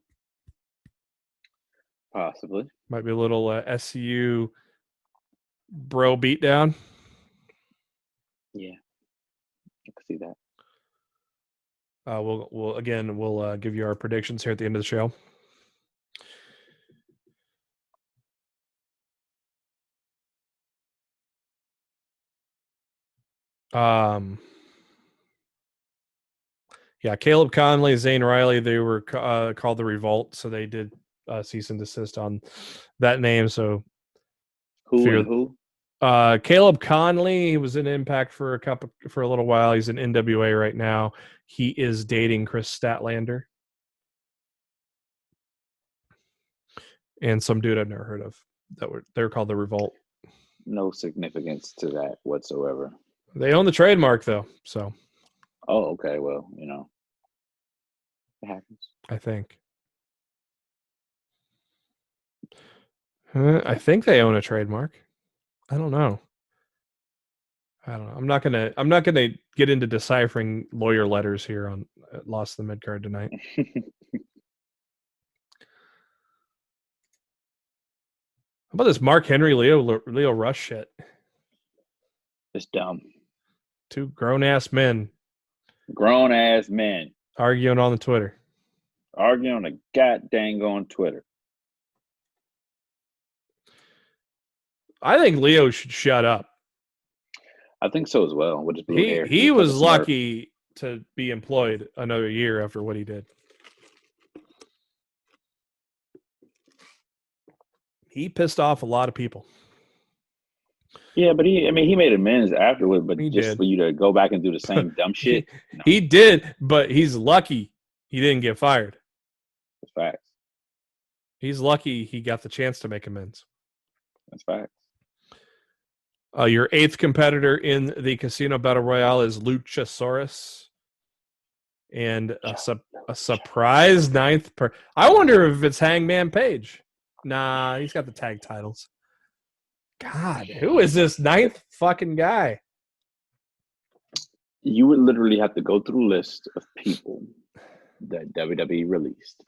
Possibly. Might be a little SCU bro beatdown. Yeah, I can see that. We'll give you our predictions here at the end of the show. Caleb Conley, Zane Riley, they were called the Revolt, so they did cease and desist on that name. So who? Caleb Conley, he was in Impact for a little while. He's in NWA right now. He is dating Chris Statlander. And some dude I've never heard of. They're called the Revolt. No significance to that whatsoever. They own the trademark though, so. Oh, okay. Well, it happens. I think. I think they own a trademark. I don't know. I'm not gonna get into deciphering lawyer letters here on Lost in the Midcard tonight. How about this Mark Henry Leo Rush shit? It's dumb. 2 grown-ass men. Grown-ass men. Arguing on the Twitter. Arguing on the goddamn on Twitter. I think Leo should shut up. I think so as well. With his blue hair. He was lucky to be employed another year after what he did. He pissed off a lot of people. Yeah, but he made amends afterward, but he just did. For you to go back and do the same dumb shit. No. He did, but he's lucky he didn't get fired. That's facts. He's lucky he got the chance to make amends. That's facts. Your 8th competitor in the Casino Battle Royale is Luchasaurus. And a surprise 9th. I wonder if it's Hangman Page. Nah, he's got the tag titles. God, who is this 9th fucking guy? You would literally have to go through a list of people that WWE released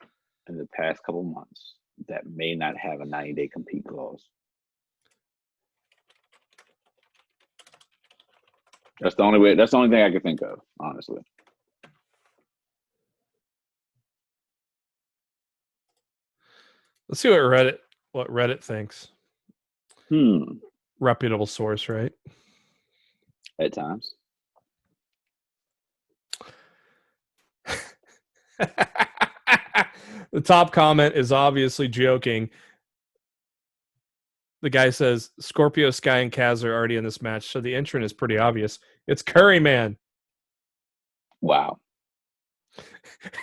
in the past couple months that may not have a 90-day compete clause. That's the only way. That's the only thing I can think of, honestly. Let's see what Reddit thinks. Reputable source, right? At times. The top comment is obviously joking. The guy says Scorpio Sky and Kaz are already in this match, so the entrant is pretty obvious. It's Curry Man. Wow.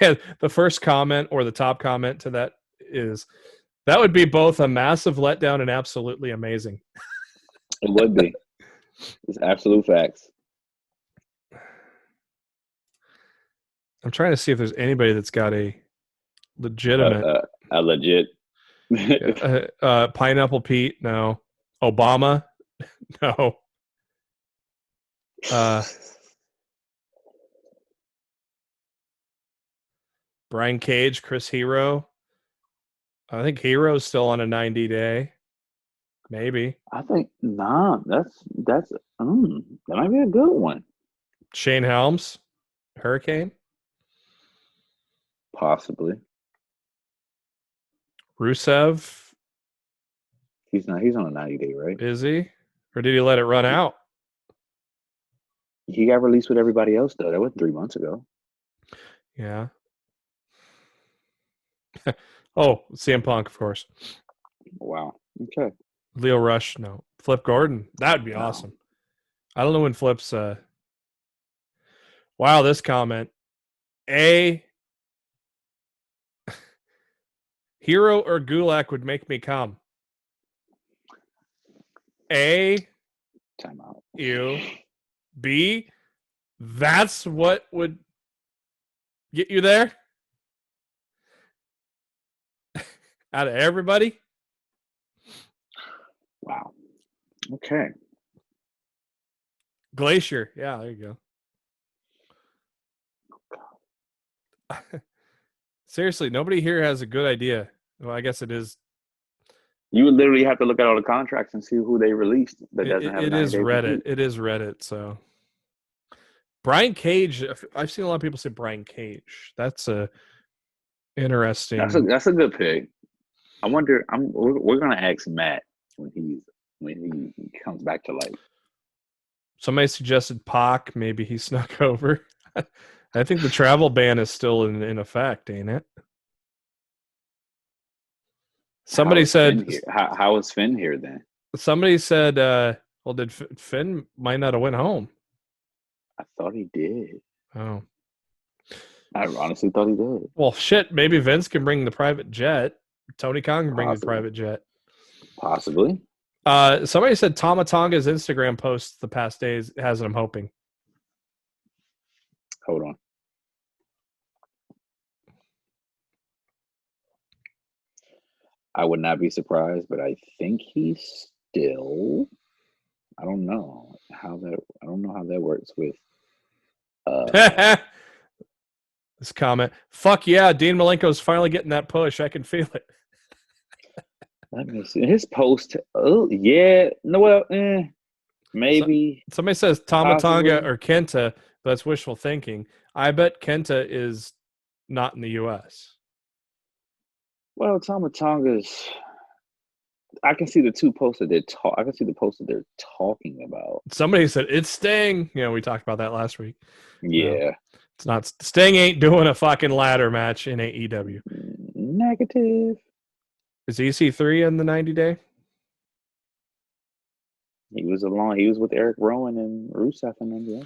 And the first comment or the top comment to that is that would be both a massive letdown and absolutely amazing. It would be. It's absolute facts. I'm trying to see if there's anybody that's got a legitimate, a legit Pineapple Pete. No. Obama. No. Brian Cage, Chris Hero. I think Hero's still on a 90-day. Maybe. I think that's that might be a good one. Shane Helms, Hurricane. Possibly. Rusev. He's not. He's on a 90-day, right? Is he? Or did he let it run out? He got released with everybody else, though. That was 3 months ago. Yeah. Oh, CM Punk, of course. Wow. Okay. Leo Rush, no. Flip Gordon. That would be awesome. I don't know when Flip's wow, this comment. Hero or Gulak would make me come. Time out. B, that's what would get you there? Out of everybody? Wow. Okay. Glacier. Yeah, there you go. Seriously, nobody here has a good idea. Well, I guess it is. You would literally have to look at all the contracts and see who they released. That doesn't have. It is Reddit. It is Reddit. So, Brian Cage. I've seen a lot of people say Brian Cage. That's a interesting. That's a good pick. I wonder. We're gonna ask Matt when he comes back to life. Somebody suggested Pac. Maybe he snuck over. I think the travel ban is still in effect, ain't it? Somebody said, "How is Finn here then?" Somebody said, "Well, did Finn might not have went home?" I thought he did. Oh, I honestly thought he did. Well, shit. Maybe Vince can bring the private jet. Tony Khan can bring the private jet. Possibly. Somebody said Tama Tonga's Instagram posts the past days has him hoping. Hold on. I would not be surprised, but I think he's still. I don't know how that works with. This comment. Fuck yeah, Dean Malenko's finally getting that push. I can feel it. Let me see his post. Oh yeah, no, well, maybe. Somebody says Tama Tonga or Kenta, but that's wishful thinking. I bet Kenta is not in the U.S. Well, Tama Tonga's. I can see the two posts that I can see the posts that they're talking about. Somebody said it's Sting. Yeah, we talked about that last week. Yeah, it's not. Sting ain't doing a fucking ladder match in AEW. Negative. Is EC3 in the 90-day? He was with Eric Rowan and Rusev and them. Yeah.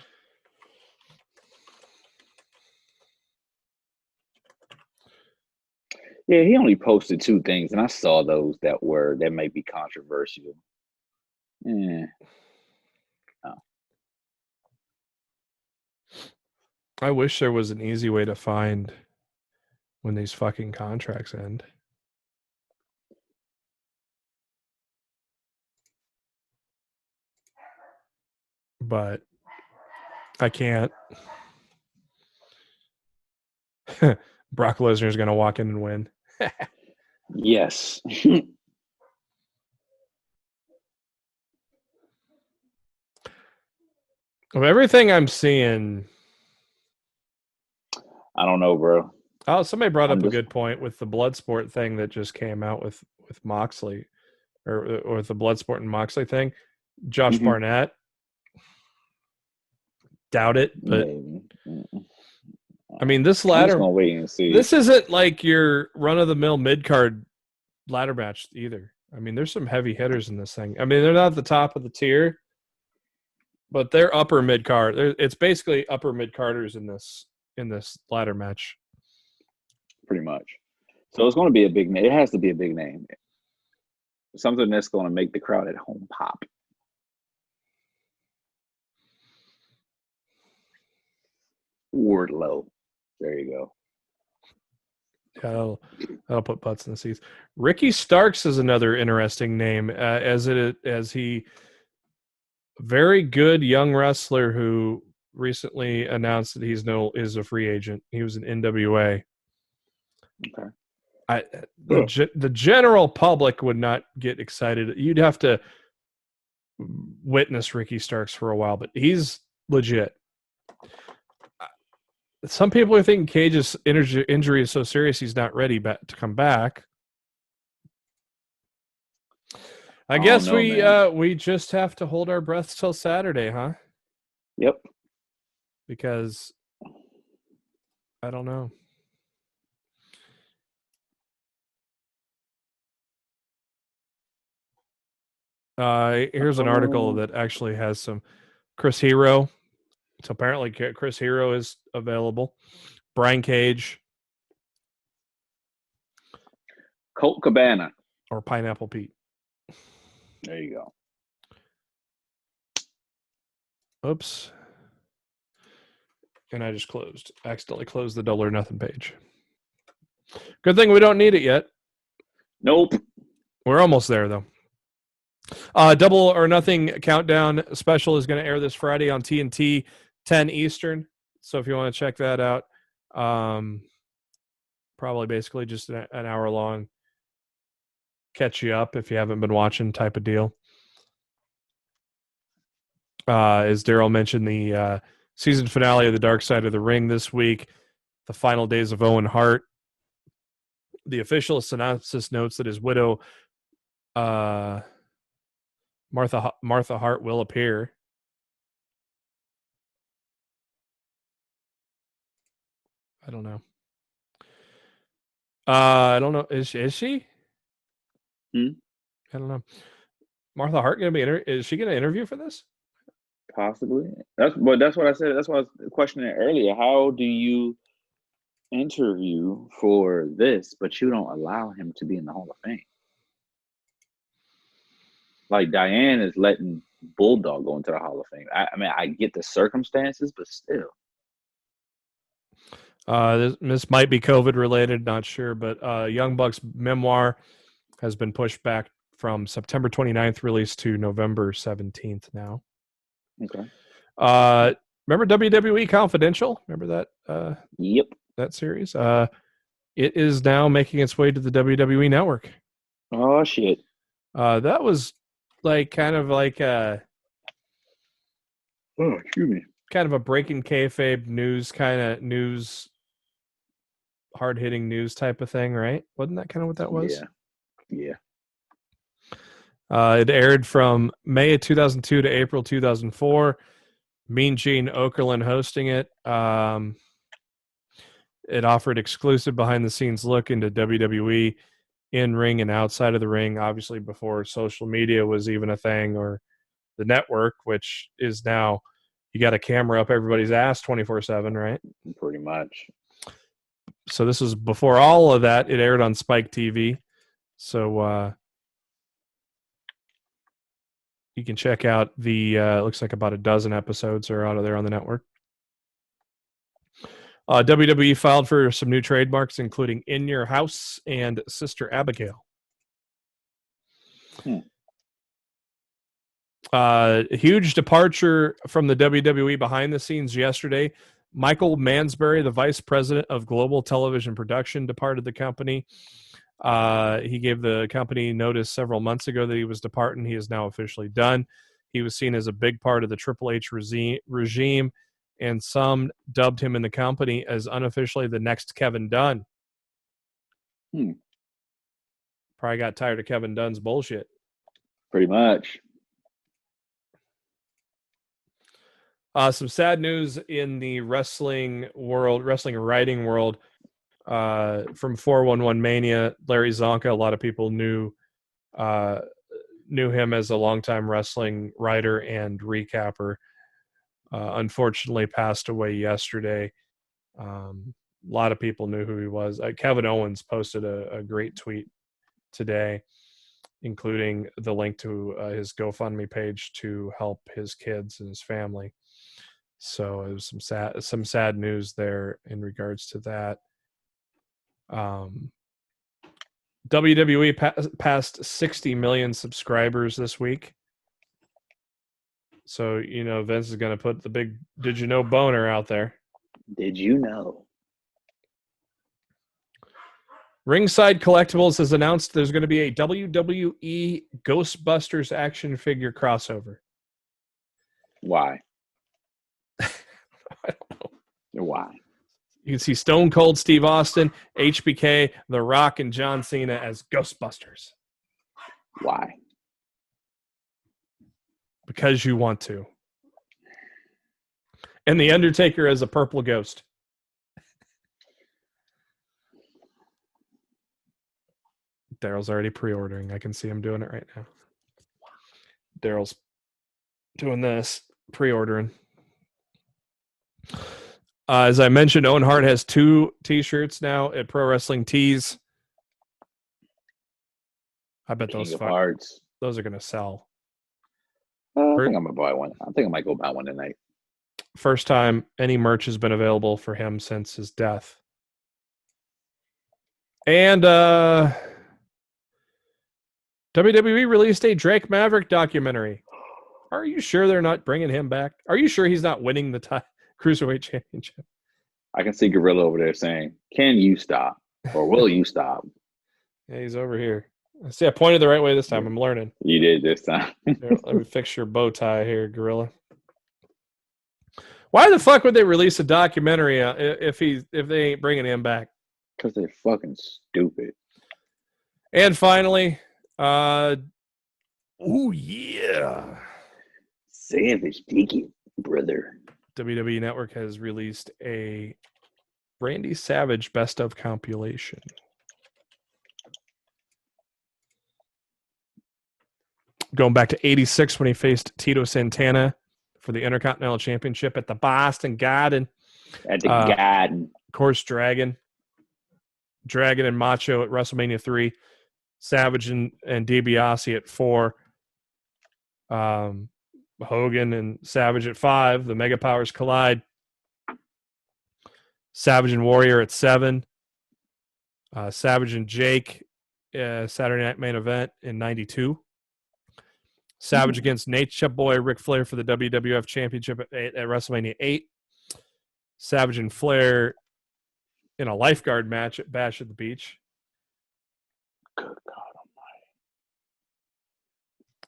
Yeah, he only posted 2 things, and I saw those that may be controversial. Yeah. Oh. I wish there was an easy way to find when these fucking contracts end. But I can't. Brock Lesnar is going to walk in and win. Yes. Of everything I'm seeing, I don't know, bro. Oh, somebody brought up a good point with the Bloodsport thing that just came out with Moxley, or the Bloodsport and Moxley thing. Josh Barnett. Doubt it, but I mean, this ladder. I'm just gonna wait and see. This isn't like your run-of-the-mill mid-card ladder match either. I mean, there's some heavy hitters in this thing. I mean, they're not at the top of the tier, but they're upper mid card. It's basically upper mid carders in this ladder match. Pretty much. So it's going to be a big name. It has to be a big name. Something that's going to make the crowd at home pop. Wardlow. There you go. Yeah, that'll put butts in the seats. Ricky Starks is another interesting name, as he very good young wrestler who recently announced that is a free agent. He was an NWA. Okay. The general public would not get excited. You'd have to witness Ricky Starks for a while, but he's legit. Some people are thinking Cage's injury is so serious he's not ready to come back. I guess we just have to hold our breaths till Saturday, huh? Yep. Because I don't know. Here's an article that actually has some Chris Hero. So apparently Chris Hero is available. Brian Cage. Colt Cabana. Or Pineapple Pete. There you go. Oops. And I just accidentally closed the Double or Nothing page. Good thing we don't need it yet. Nope. We're almost there, though. Double or Nothing Countdown special is going to air this Friday on TNT, 10 Eastern. So if you want to check that out, probably basically just an hour long, catch you up if you haven't been watching type of deal. As Darryl mentioned, the season finale of The Dark Side of the Ring this week, the final days of Owen Hart. The official synopsis notes that his widow, Martha Hart, will appear. I don't know. I don't know. Is she? I don't know. Martha Hart going to be is she going to interview for this? Possibly. That's what I said. That's why I was questioning it earlier. How do you interview for this, but you don't allow him to be in the Hall of Fame? Like Diane is letting Bulldog go into the Hall of Fame. I mean, I get the circumstances, but still. This might be COVID related, not sure, but Young Buck's memoir has been pushed back from September 29th release to November 17th now. Okay. Remember WWE Confidential? Remember that? Yep. That series? It is now making its way to the WWE Network. Oh, shit. That was kind of excuse me. Kind of a breaking kayfabe news, hard-hitting news type of thing, right? Wasn't that kind of what that was? Yeah. It aired from May of 2002 to April 2004. Mean Gene Okerlund hosting it. It offered exclusive behind-the-scenes look into WWE in-ring and outside of the ring, obviously before social media was even a thing, or the network, which is now you got a camera up everybody's ass 24/7, right? Pretty much. So this was before all of that. It aired on Spike TV. So you can check out the looks like about a dozen episodes are out of there on the network. WWE filed for some new trademarks, including In Your House and Sister Abigail. Huge departure from the WWE behind the scenes yesterday. Michael Mansberry, the vice president of global television production, departed the company. He gave the company notice several months ago that he was departing. He is now officially done. He was seen as a big part of the Triple H regime, and some dubbed him in the company as unofficially the next Kevin Dunn. Probably got tired of Kevin Dunn's bullshit. Pretty much. Some sad news in the wrestling writing world. From 411 Mania, Larry Zonka, a lot of people knew knew him as a longtime wrestling writer and recapper. Unfortunately, passed away yesterday. A lot of people knew who he was. Kevin Owens posted a great tweet today, including the link to his GoFundMe page to help his kids and his family. So it was some sad news there in regards to that. WWE passed 60 million subscribers this week. So, Vince is going to put the big did you know boner out there. Did you know? Ringside Collectibles has announced there's going to be a WWE Ghostbusters action figure crossover. Why? I don't know. Why? You can see Stone Cold Steve Austin, HBK, The Rock, and John Cena as Ghostbusters. Why? Because you want to. And The Undertaker as a purple ghost. Darryl's already pre-ordering. I can see him doing it right now. Darryl's doing this, pre-ordering. As I mentioned, Owen Hart has 2 T-shirts now at Pro Wrestling Tees. I bet those are going to sell. I think I'm going to buy one. I think I might go buy one tonight. First time any merch has been available for him since his death. And WWE released a Drake Maverick documentary. Are you sure they're not bringing him back? Are you sure he's not winning the Cruiserweight Championship? I can see Gorilla over there saying, "Can you stop? Or will you stop?" Yeah, he's over here. See, I pointed the right way this time. I'm learning. You did this time. Here, let me fix your bow tie here, Gorilla. Why the fuck would they release a documentary if they ain't bringing him back? Because they're fucking stupid. And finally, oh yeah, Savage Tiki, brother. WWE Network has released a Randy Savage best of compilation. Going back to 86 when he faced Tito Santana for the Intercontinental Championship at the Boston Garden. At the Garden. Of course, Dragon and Macho at WrestleMania 3. Savage and DiBiase at 4. Hogan and Savage at 5. The Mega Powers collide. Savage and Warrior at 7. Savage and Jake, Saturday Night Main Event in 92. Savage against Nature Boy Ric Flair for the WWF Championship at WrestleMania 8. Savage and Flair in a lifeguard match at Bash at the Beach. Good God Almighty.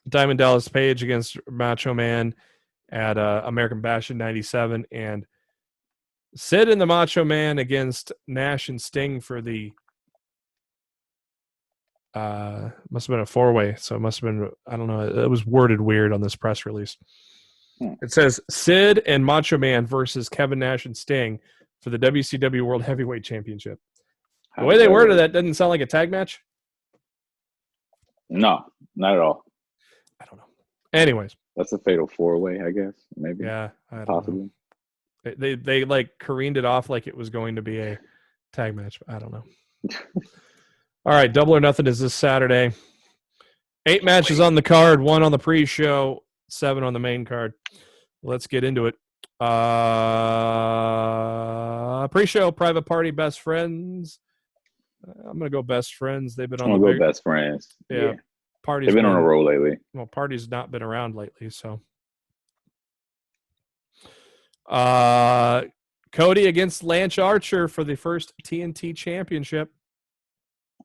Diamond Dallas Page against Macho Man at American Bash in 97. And Sid and the Macho Man against Nash and Sting for the must have been a 4-way, so it must have been, I don't know, it was worded weird on this press release. It says Sid and Macho Man versus Kevin Nash and Sting for the WCW World Heavyweight Championship. The way they worded that doesn't sound like a tag match. No, not at all. I don't know. Anyways. That's a fatal 4-way, I guess. Maybe. Yeah, I don't possibly. Know. They like careened it off like it was going to be a tag match. I don't know. All right, Double or Nothing is this Saturday. 8 matches on the card, 1 on the pre-show, 7 on the main card. Let's get into it. Pre-show, Private Party, Best Friends. I'm going to go Best Friends. They've been on the Best Friends. Yeah. Party's They've been on a roll lately. Well, Party's not been around lately, so. Cody against Lance Archer for the first TNT Championship.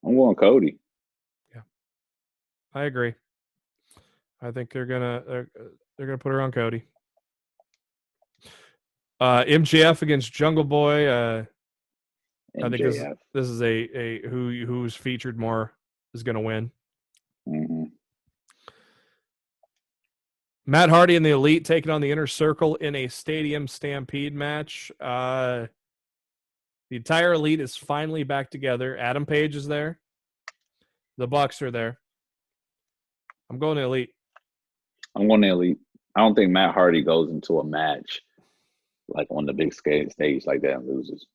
I'm going Cody. Yeah, I agree. I think they're gonna put her on Cody. MJF against Jungle Boy. I think this is a who's featured more is gonna win. Mm-hmm. Matt Hardy and the Elite taking on the Inner Circle in a Stadium Stampede match. The entire Elite is finally back together. Adam Page is there. The Bucks are there. I'm going to Elite. I'm going to Elite. I don't think Matt Hardy goes into a match like on the big stage like that and loses.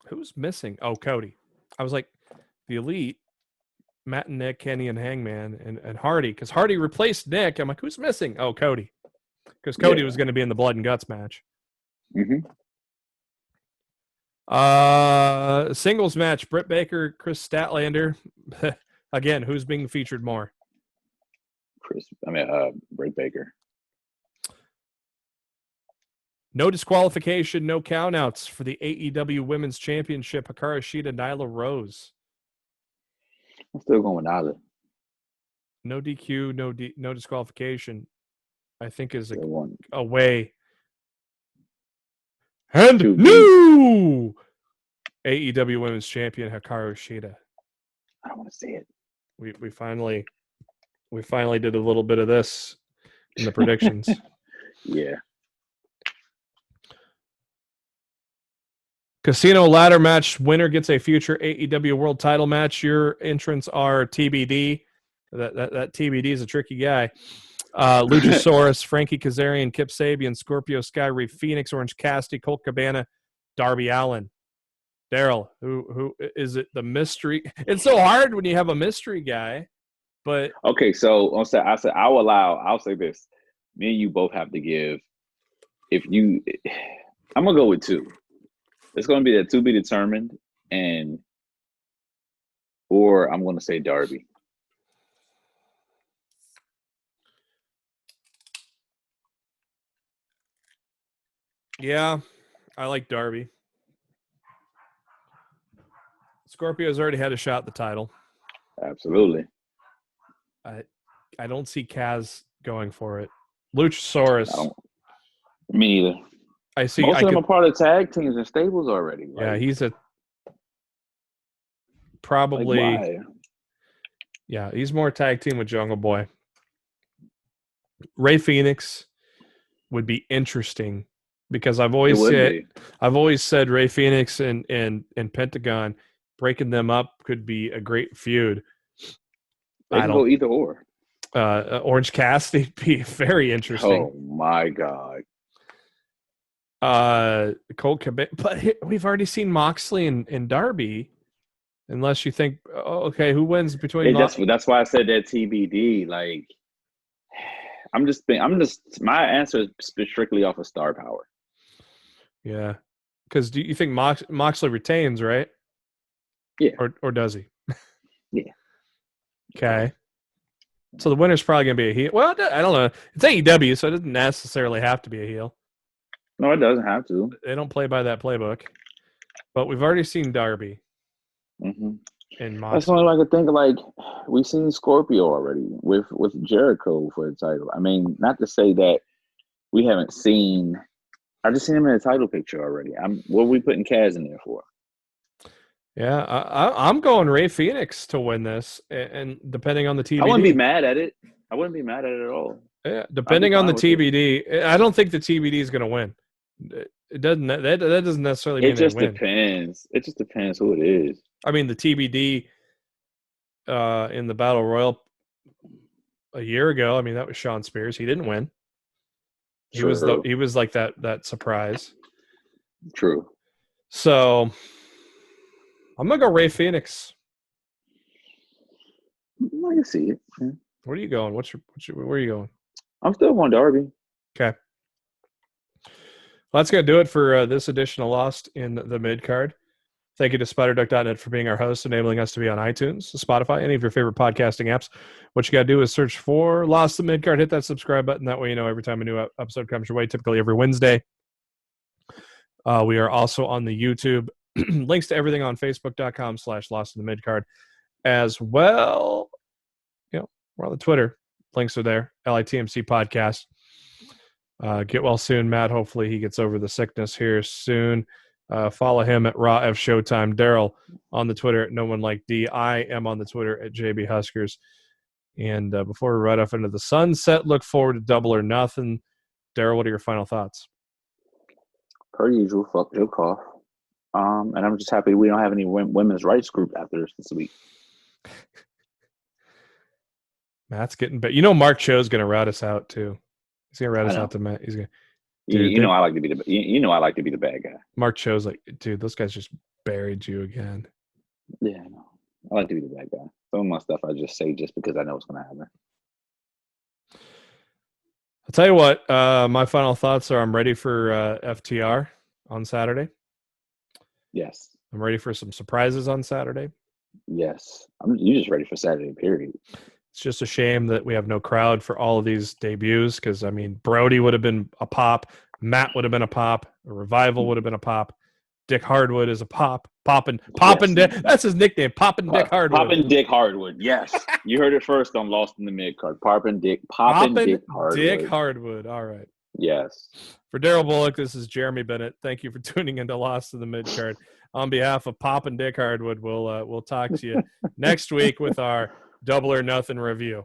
Who's missing? Oh, Cody. I was like, the Elite, Matt and Nick, Kenny and Hangman, and Hardy. Because Hardy replaced Nick. I'm like, who's missing? Oh, Cody. Because Cody was going to be in the Blood and Guts match. Mm-hmm. Singles match, Britt Baker, Chris Statlander. Again, who's being featured more? Britt Baker. No disqualification, no countouts for the AEW Women's Championship. Hikaru Shida, Nyla Rose. I'm still going with Nyla. No DQ, no disqualification. I think is a way. And new AEW Women's Champion Hikaru Shida. I don't want to see it. We finally did a little bit of this in the predictions. Yeah. Casino ladder match winner gets a future AEW World Title match. Your entrants are TBD. That TBD is a tricky guy. Luchasaurus, Frankie Kazarian, Kip Sabian, Scorpio Sky, Rey Fenix, Orange Cassidy, Colt Cabana, Darby Allin. Darryl, who is it? The mystery. It's so hard when you have a mystery guy, but okay. So I'll say this. Me and you both have to give. I'm gonna go with two. It's gonna be that to be determined, or I'm gonna say Darby. Yeah, I like Darby. Scorpio's already had a shot at the title. Absolutely. I don't see Kaz going for it. Luchasaurus. Me either. I see. Most of them are part of tag teams and stables already. Yeah, he's probably. Like, why? Yeah, he's more tag team with Jungle Boy. Rey Fenix would be interesting because I've always said Rey Fenix and Pentagon, breaking them up could be a great feud. They can go either or. Orange Cassidy would be very interesting. Oh my God. Colt Cabana, but we've already seen Moxley and Darby. Unless you think, okay, who wins between? That's why I said that TBD. Like, my answer is strictly off of star power. Yeah, because do you think Moxley retains, right? Yeah, or does he? Yeah. Okay. So the winner's probably going to be a heel. Well, I don't know. It's AEW, so it doesn't necessarily have to be a heel. No, it doesn't have to. They don't play by that playbook. But we've already seen Darby. Mm-hmm. And that's the only way I could think of. Like, we've seen Scorpio already with Jericho for the title. I mean, not to say that we haven't seen. I just seen him in the title picture already. What are we putting Kaz in there for? Yeah, I'm going Rey Fenix to win this, and depending on the TBD, I wouldn't be mad at it. I wouldn't be mad at it at all. Yeah, depending on the TBD, I don't think the TBD is going to win. It doesn't. That doesn't necessarily mean it just they win. Depends. It just depends who it is. I mean, the TBD in the Battle Royal a year ago. I mean, that was Shawn Spears. He didn't win. He was like that surprise. True. So I'm gonna go Rey Fenix. I can see it. Yeah. Where are you going? Where are you going? I'm still going Darby. Okay. Well, that's going to do it for this edition of Lost in the Midcard. Thank you to SpiderDuck.net for being our host, enabling us to be on iTunes, Spotify, any of your favorite podcasting apps. What you got to do is search for Lost in Midcard, hit that subscribe button. That way you know every time a new episode comes your way, typically every Wednesday. We are also on the YouTube. Links to everything on Facebook.com/Lost in the Midcard as well. You know, we're on the Twitter. Links are there. LITMC podcast. Get well soon, Matt. Hopefully he gets over the sickness here soon. Follow him at Raw F Showtime. Darryl on the Twitter at No One Like D. I am on the Twitter at JB Huskers. And before we ride off into the sunset, look forward to Double or Nothing. Darryl, what are your final thoughts? Per usual, fuck your cough. And I'm just happy we don't have any women's rights group after this week. Matt's getting better. You know, Mark Cho's going to rat us out too. He's going to rat us out to Matt. He's going. Dude, I like to be I like to be the bad guy. Mark Cho's like, dude, those guys just buried you again. Yeah, I know. I like to be the bad guy. Some of my stuff I just say just because I know it's going to happen. I'll tell you what. My final thoughts are: I'm ready for FTR on Saturday. Yes. I'm ready for some surprises on Saturday. Yes. You're just ready for Saturday, period. It's just a shame that we have no crowd for all of these debuts because, I mean, Brody would have been a pop. Matt would have been a pop. A Revival would have been a pop. Dick Hardwood is a pop. Poppin' Dick. That's his nickname. Dick Hardwood. Poppin' Dick Hardwood. Yes. You heard it first on Lost in the Midcard. Poppin' Dick Hardwood. Dick Hardwood. All right. Yes. For Darryl Bullock, this is Jeremy Bennett. Thank you for tuning into Lost in the Midcard. On behalf of Poppin' Dick Hardwood, we'll talk to you next week with our Double or Nothing review.